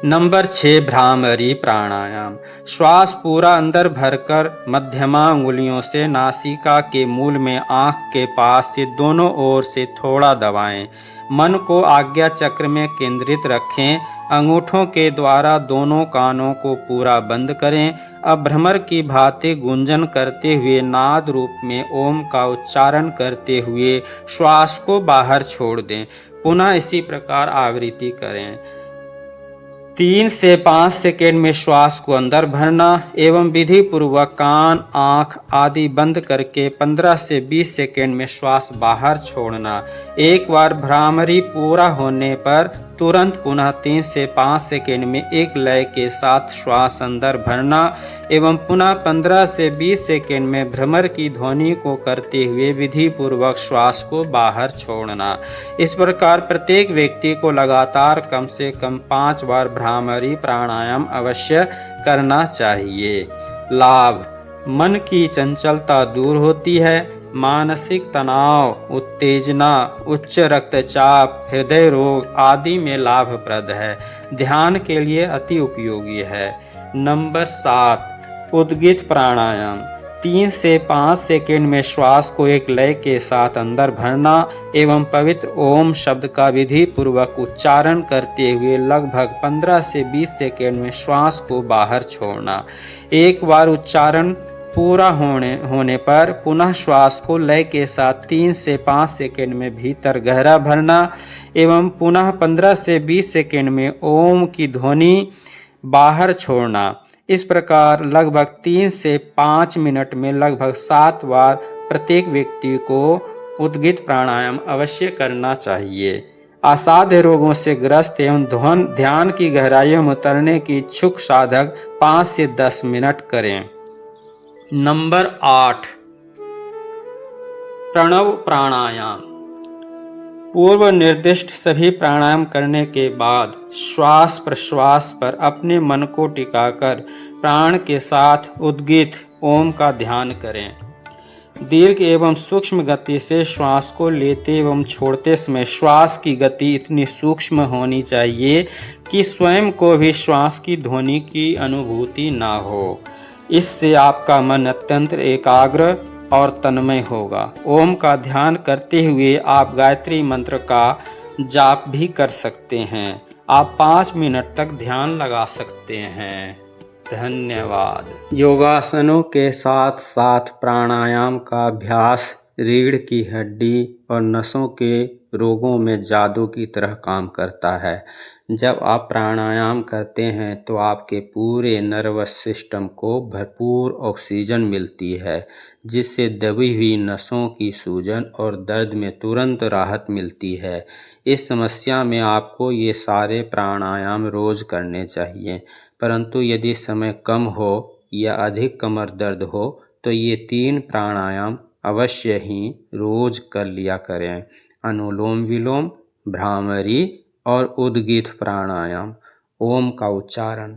नंबर 6, भ्रामरी प्राणायाम। श्वास पूरा अंदर भरकर मध्यमा अंगुलियों से नासिका के मूल में आंख के पास से दोनों ओर से थोड़ा दबाएं। मन को आज्ञा चक्र में केंद्रित रखें। अंगूठों के द्वारा दोनों कानों को पूरा बंद करें। अब भ्रमर की भांति गुंजन करते हुए नाद रूप में ओम का उच्चारण करते हुए श्वास को बाहर छोड़ दें। पुनः इसी प्रकार आवृत्ति करें। 3 से 5 सेकेंड में श्वास को अंदर भरना एवं विधि पूर्वक कान, आँख आदि बंद करके 15 से 20 सेकेंड में श्वास बाहर छोड़ना। एक बार भ्रामरी पूरा होने पर तुरंत पुनः 3 से 5 सेकेंड में एक लय के साथ श्वास अंदर भरना एवं पुनः 15 से 20 सेकेंड में भ्रमर की ध्वनि को करते हुए विधि पूर्वक श्वास को बाहर छोड़ना। इस प्रकार प्रत्येक व्यक्ति को लगातार कम से कम 5 बार भ्रामरी प्राणायाम अवश्य करना चाहिए। लाभ: मन की चंचलता दूर होती है। मानसिक तनाव, उत्तेजना, उच्च रक्तचाप, हृदय रोग आदि में लाभप्रद है। ध्यान के लिए अति उपयोगी है। नंबर 7, उद्गित प्राणायाम। 3 से 5 सेकेंड में श्वास को एक लय के साथ अंदर भरना एवं पवित्र ओम शब्द का विधि पूर्वक उच्चारण करते हुए लगभग 15 से 20 सेकेंड में श्वास को बाहर छोड़ना। एक बार उच्चारण पूरा होने पर पुनः श्वास को लय के साथ 3 से 5 सेकेंड में भीतर गहरा भरना एवं पुनः 15 से 20 सेकेंड में ओम की ध्वनि बाहर छोड़ना। इस प्रकार लगभग 3 से 5 मिनट में लगभग 7 बार प्रत्येक व्यक्ति को उद्गित प्राणायाम अवश्य करना चाहिए। असाध्य रोगों से ग्रस्त एवं ध्यान की गहराइयों में उतरने की इच्छुक साधक 5 से 10 मिनट करें। नंबर 8, प्रणव प्राणायाम। पूर्व निर्दिष्ट सभी प्राणायाम करने के बाद श्वास प्रश्वास पर अपने मन को टिकाकर प्राण के साथ उद्गित ओम का ध्यान करें। दीर्घ एवं सूक्ष्म गति से श्वास को लेते एवं छोड़ते समय श्वास की गति इतनी सूक्ष्म होनी चाहिए कि स्वयं को भी श्वास की ध्वनि की अनुभूति ना हो। इससे आपका मन अत्यंत एकाग्र और तन्मय होगा। ओम का ध्यान करते हुए आप गायत्री मंत्र का जाप भी कर सकते हैं। आप 5 मिनट तक ध्यान लगा सकते हैं। धन्यवाद। योगासनों के साथ साथ प्राणायाम का अभ्यास रीढ़ की हड्डी और नसों के रोगों में जादू की तरह काम करता है। जब आप प्राणायाम करते हैं तो आपके पूरे नर्वस सिस्टम को भरपूर ऑक्सीजन मिलती है, जिससे दबी हुई नसों की सूजन और दर्द में तुरंत राहत मिलती है। इस समस्या में आपको ये सारे प्राणायाम रोज करने चाहिए, परंतु यदि समय कम हो या अधिक कमर दर्द हो तो ये 3 प्राणायाम अवश्य ही रोज कर लिया करें। अनुलोम विलोम, भ्रामरी और उद्गीत प्राणायाम, ओम का उच्चारण।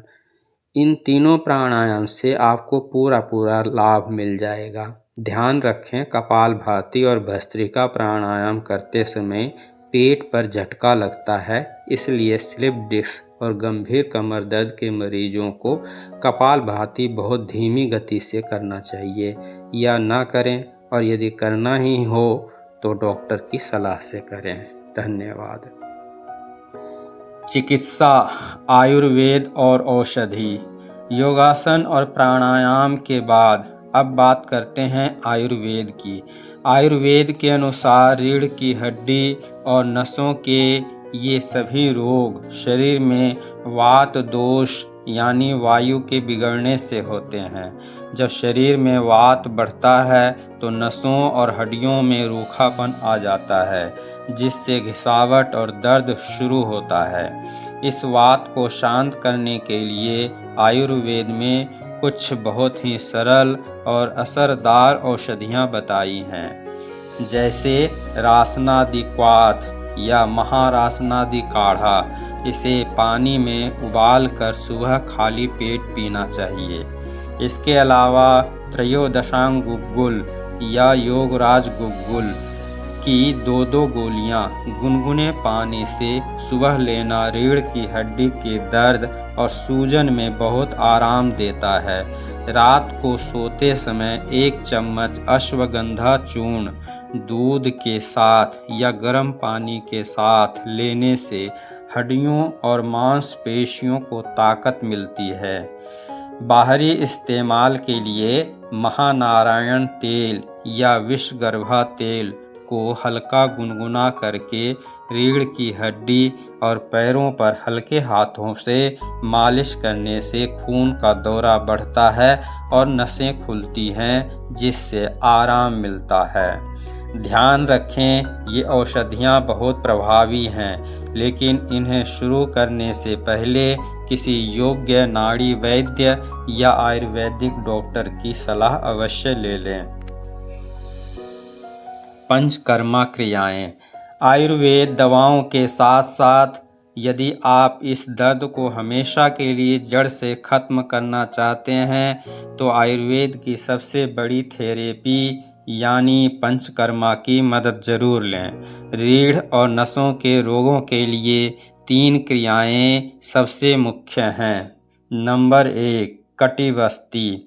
इन तीनों प्राणायाम से आपको पूरा लाभ मिल जाएगा। ध्यान रखें, कपालभाति और भस्त्रिका प्राणायाम करते समय पेट पर झटका लगता है, इसलिए स्लिप डिस्क और गंभीर कमर दर्द के मरीजों को कपालभाति बहुत धीमी गति से करना चाहिए या ना करें, और यदि करना ही हो तो डॉक्टर की सलाह से करें। धन्यवाद। चिकित्सा, आयुर्वेद और औषधि। योगासन और प्राणायाम के बाद अब बात करते हैं आयुर्वेद की। आयुर्वेद के अनुसार रीढ़ की हड्डी और नसों के ये सभी रोग शरीर में वात दोष यानी वायु के बिगड़ने से होते हैं। जब शरीर में वात बढ़ता है तो नसों और हड्डियों में रूखापन आ जाता है, जिससे घिसावट और दर्द शुरू होता है। इस वात को शांत करने के लिए आयुर्वेद में कुछ बहुत ही सरल और असरदार औषधियाँ बताई हैं, जैसे रासनादि क्वाथ या महारासनादि काढ़ा। इसे पानी में उबालकर सुबह खाली पेट पीना चाहिए। इसके अलावा त्रयोदशांग गुग्गुल या योगराज गुग्गुल की 2-2 गोलियां गुनगुने पानी से सुबह लेना रीढ़ की हड्डी के दर्द और सूजन में बहुत आराम देता है। रात को सोते समय 1 चम्मच अश्वगंधा चूर्ण दूध के साथ या गर्म पानी के साथ लेने से हड्डियों और मांसपेशियों को ताकत मिलती है। बाहरी इस्तेमाल के लिए महानारायण तेल या विषगर्भा तेल को हल्का गुनगुना करके रीढ़ की हड्डी और पैरों पर हल्के हाथों से मालिश करने से खून का दौरा बढ़ता है और नसें खुलती हैं, जिससे आराम मिलता है। ध्यान रखें, ये औषधियाँ बहुत प्रभावी हैं, लेकिन इन्हें शुरू करने से पहले किसी योग्य नाड़ी वैद्य या आयुर्वेदिक डॉक्टर की सलाह अवश्य ले लें। पंचकर्मा क्रियाएं। आयुर्वेद दवाओं के साथ साथ यदि आप इस दर्द को हमेशा के लिए जड़ से ख़त्म करना चाहते हैं तो आयुर्वेद की सबसे बड़ी थेरेपी यानी पंचकर्मा की मदद ज़रूर लें। रीढ़ और नसों के रोगों के लिए 3 क्रियाएं सबसे मुख्य हैं। नंबर 1, कटिबस्ती।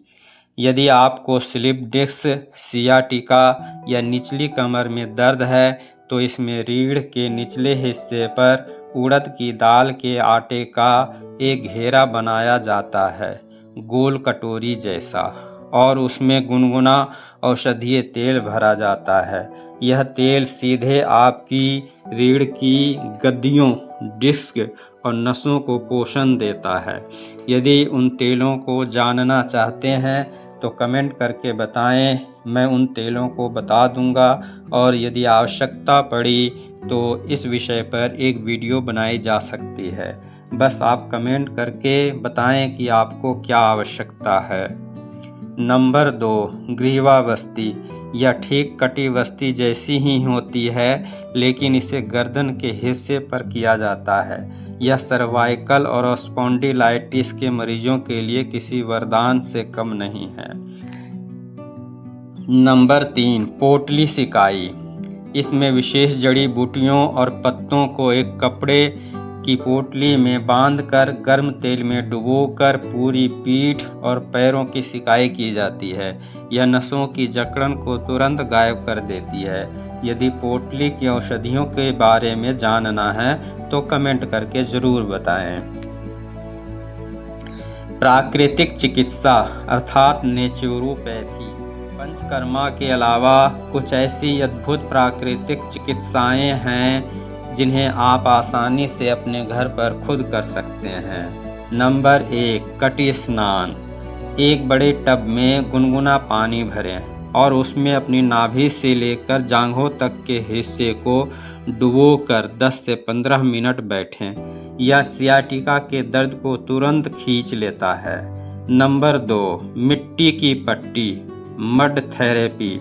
यदि आपको स्लिप डिस्क, सियाटिका या निचली कमर में दर्द है तो इसमें रीढ़ के निचले हिस्से पर उड़द की दाल के आटे का एक घेरा बनाया जाता है, गोल कटोरी जैसा, और उसमें गुनगुना औषधीय तेल भरा जाता है। यह तेल सीधे आपकी रीढ़ की गद्दियों, डिस्क और नसों को पोषण देता है। यदि उन तेलों को जानना चाहते हैं तो कमेंट करके बताएं, मैं उन तेलों को बता दूंगा, और यदि आवश्यकता पड़ी तो इस विषय पर एक वीडियो बनाई जा सकती है। बस आप कमेंट करके बताएं कि आपको क्या आवश्यकता है। नंबर 2, ग्रीवावस्थी। यह ठीक कटिबस्ती जैसी ही होती है, लेकिन इसे गर्दन के हिस्से पर किया जाता है। यह सर्वाइकल और स्पॉन्डिलाइटिस के मरीजों के लिए किसी वरदान से कम नहीं है। नंबर 3, पोटली सिकाई। इसमें विशेष जड़ी बूटियों और पत्तों को एक कपड़े की पोटली में बांधकर गर्म तेल में डुबोकर पूरी पीठ और पैरों की सिकाई की जाती है। यह नसों की जकड़न को तुरंत गायब कर देती है। यदि पोटली की औषधियों के बारे में जानना है तो कमेंट करके ज़रूर बताएं। प्राकृतिक चिकित्सा अर्थात नेचुरोपैथी। पंचकर्मा के अलावा कुछ ऐसी अद्भुत प्राकृतिक चिकित्साएं हैं जिन्हें आप आसानी से अपने घर पर खुद कर सकते हैं। नंबर 1, कटी स्नान। एक बड़े टब में गुनगुना पानी भरें और उसमें अपनी नाभि से लेकर जांघों तक के हिस्से को डुबोकर 10 से 15 मिनट बैठें। यह सियाटिका के दर्द को तुरंत खींच लेता है। नंबर 2, मिट्टी की पट्टी, मड थेरेपी।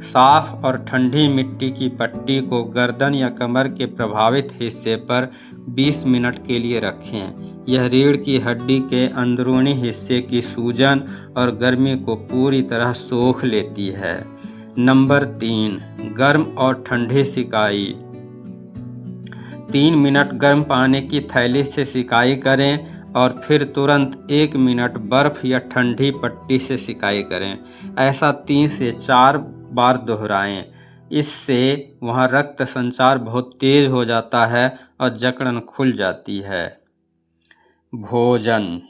साफ और ठंडी मिट्टी की पट्टी को गर्दन या कमर के प्रभावित हिस्से पर 20 मिनट के लिए रखें। यह रीढ़ की हड्डी के अंदरूनी हिस्से की सूजन और गर्मी को पूरी तरह सोख लेती है। नंबर 3, गर्म और ठंडी सिकाई। 3 मिनट गर्म पानी की थैली से सिकाई करें और फिर तुरंत 1 मिनट बर्फ या ठंडी पट्टी से सिकाई करें। ऐसा 3 से 4 बार दोहराएं। इससे वहाँ रक्त संचार बहुत तेज हो जाता है और जकड़न खुल जाती है। भोजन।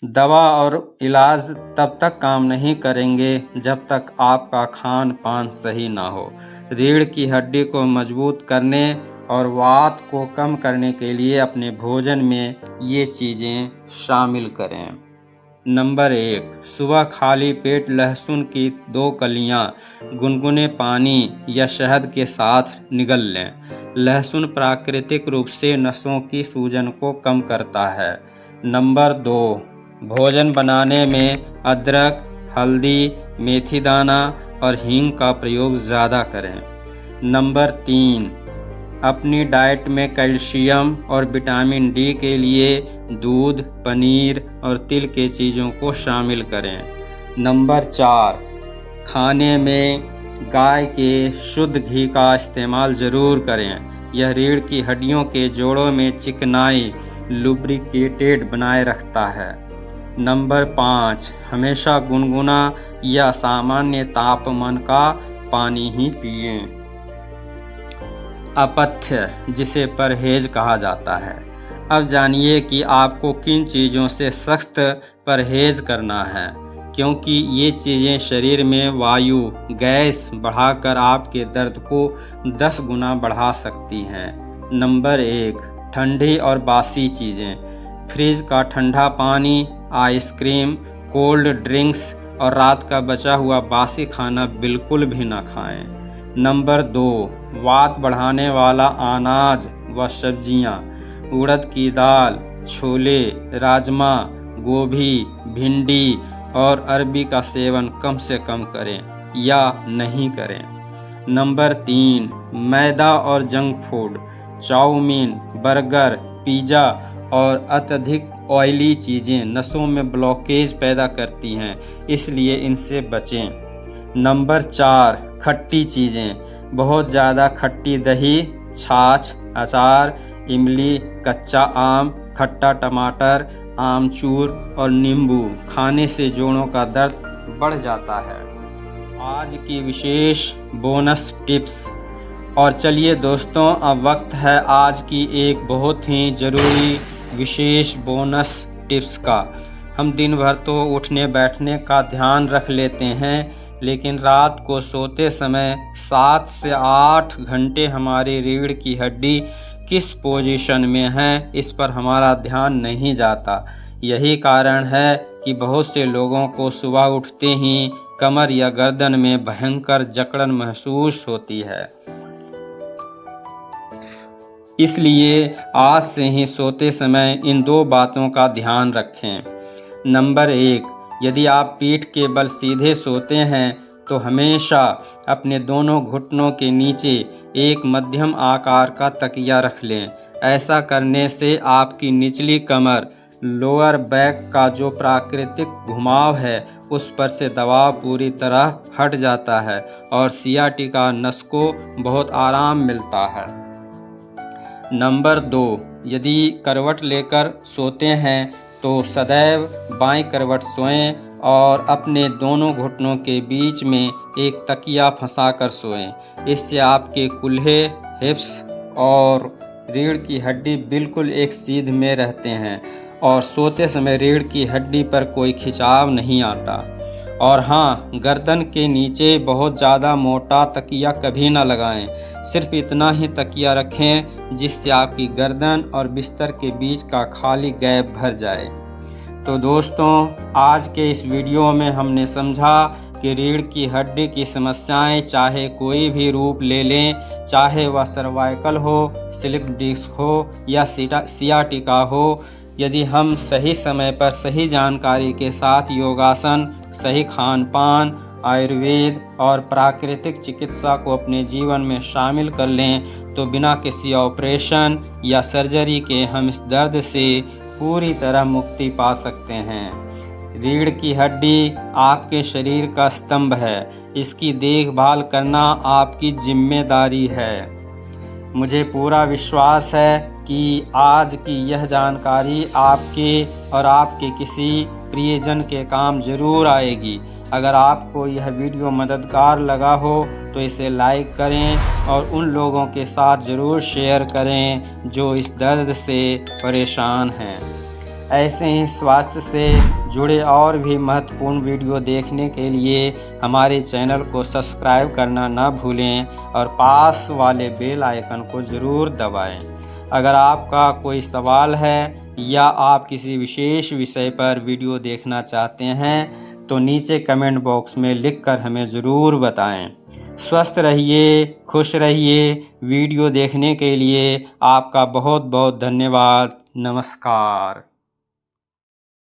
दवा और इलाज तब तक काम नहीं करेंगे जब तक आपका खान पान सही ना हो। रीढ़ की हड्डी को मजबूत करने और वात को कम करने के लिए अपने भोजन में ये चीज़ें शामिल करें। नंबर 1, सुबह खाली पेट लहसुन की 2 कलियां गुनगुने पानी या शहद के साथ निगल लें। लहसुन प्राकृतिक रूप से नसों की सूजन को कम करता है। नंबर 2, भोजन बनाने में अदरक, हल्दी, मेथी दाना और हींग का प्रयोग ज़्यादा करें। नंबर 3, अपनी डाइट में कैल्शियम और विटामिन डी के लिए दूध, पनीर और तिल के चीज़ों को शामिल करें। नंबर 4, खाने में गाय के शुद्ध घी का इस्तेमाल ज़रूर करें। यह रीढ़ की हड्डियों के जोड़ों में चिकनाई, लुब्रिकेटेड बनाए रखता है। नंबर 5, हमेशा गुनगुना या सामान्य तापमान का पानी ही पिएं। अपथ्य, जिसे परहेज कहा जाता है। अब जानिए कि आपको किन चीज़ों से सख्त परहेज करना है, क्योंकि ये चीज़ें शरीर में वायु गैस बढ़ाकर आपके दर्द को 10 गुना बढ़ा सकती हैं। नंबर 1, ठंडी और बासी चीज़ें। फ्रिज का ठंडा पानी, आइसक्रीम, कोल्ड ड्रिंक्स और रात का बचा हुआ बासी खाना बिल्कुल भी ना खाएं। नंबर 2, वात बढ़ाने वाला अनाज व सब्जियां। उड़द की दाल, छोले, राजमा, गोभी, भिंडी और अरबी का सेवन कम से कम करें या नहीं करें। नंबर 3, मैदा और junk food. Chowmein, burger, pizza और अत्यधिक ऑयली चीज़ें नसों में ब्लॉकेज पैदा करती हैं, इसलिए इनसे बचें। नंबर 4, खट्टी चीज़ें। बहुत ज़्यादा खट्टी दही, छाछ, अचार, इमली, कच्चा आम, खट्टा टमाटर, आमचूर और नींबू खाने से जोड़ों का दर्द बढ़ जाता है। आज की विशेष बोनस टिप्स। और चलिए दोस्तों, अब वक्त है आज की एक बहुत ही ज़रूरी विशेष बोनस टिप्स का। हम दिन भर तो उठने बैठने का ध्यान रख लेते हैं, लेकिन रात को सोते समय 7 से 8 घंटे हमारी रीढ़ की हड्डी किस पोजीशन में है, इस पर हमारा ध्यान नहीं जाता। यही कारण है कि बहुत से लोगों को सुबह उठते ही कमर या गर्दन में भयंकर जकड़न महसूस होती है। इसलिए आज से ही सोते समय इन 2 बातों का ध्यान रखें। नंबर 1, यदि आप पीठ के बल सीधे सोते हैं तो हमेशा अपने दोनों घुटनों के नीचे एक मध्यम आकार का तकिया रख लें। ऐसा करने से आपकी निचली कमर, लोअर बैक का जो प्राकृतिक घुमाव है उस पर से दबाव पूरी तरह हट जाता है और सियाटिका नस को बहुत आराम मिलता है। नंबर 2, यदि करवट लेकर सोते हैं तो सदैव बाईं करवट सोएं और अपने दोनों घुटनों के बीच में एक तकिया फंसाकर सोएं। इससे आपके कूल्हे, हिप्स और रीढ़ की हड्डी बिल्कुल एक सीध में रहते हैं और सोते समय रीढ़ की हड्डी पर कोई खिंचाव नहीं आता। और हाँ, गर्दन के नीचे बहुत ज़्यादा मोटा तकिया कभी ना लगाएं। सिर्फ इतना ही तकिया रखें जिससे आपकी गर्दन और बिस्तर के बीच का खाली गैप भर जाए। तो दोस्तों, आज के इस वीडियो में हमने समझा कि रीढ़ की हड्डी की समस्याएं चाहे कोई भी रूप ले लें, चाहे वह सर्वाइकल हो, स्लिप डिस्क हो या सियाटिका हो, यदि हम सही समय पर सही जानकारी के साथ योगासन, सही खान पान आयुर्वेद और प्राकृतिक चिकित्सा को अपने जीवन में शामिल कर लें तो बिना किसी ऑपरेशन या सर्जरी के हम इस दर्द से पूरी तरह मुक्ति पा सकते हैं। रीढ़ की हड्डी आपके शरीर का स्तंभ है, इसकी देखभाल करना आपकी जिम्मेदारी है। मुझे पूरा विश्वास है कि आज की यह जानकारी आपके और आपके किसी प्रियजन के काम जरूर आएगी। अगर आपको यह वीडियो मददगार लगा हो तो इसे लाइक करें और उन लोगों के साथ ज़रूर शेयर करें जो इस दर्द से परेशान हैं। ऐसे ही स्वास्थ्य से जुड़े और भी महत्वपूर्ण वीडियो देखने के लिए हमारे चैनल को सब्सक्राइब करना ना भूलें और पास वाले बेल आइकन को ज़रूर दबाएं। अगर आपका कोई सवाल है या आप किसी विशेष विषय पर वीडियो देखना चाहते हैं तो नीचे कमेंट बॉक्स में लिखकर हमें ज़रूर बताएं। स्वस्थ रहिए, खुश रहिए। वीडियो देखने के लिए आपका बहुत बहुत धन्यवाद। नमस्कार।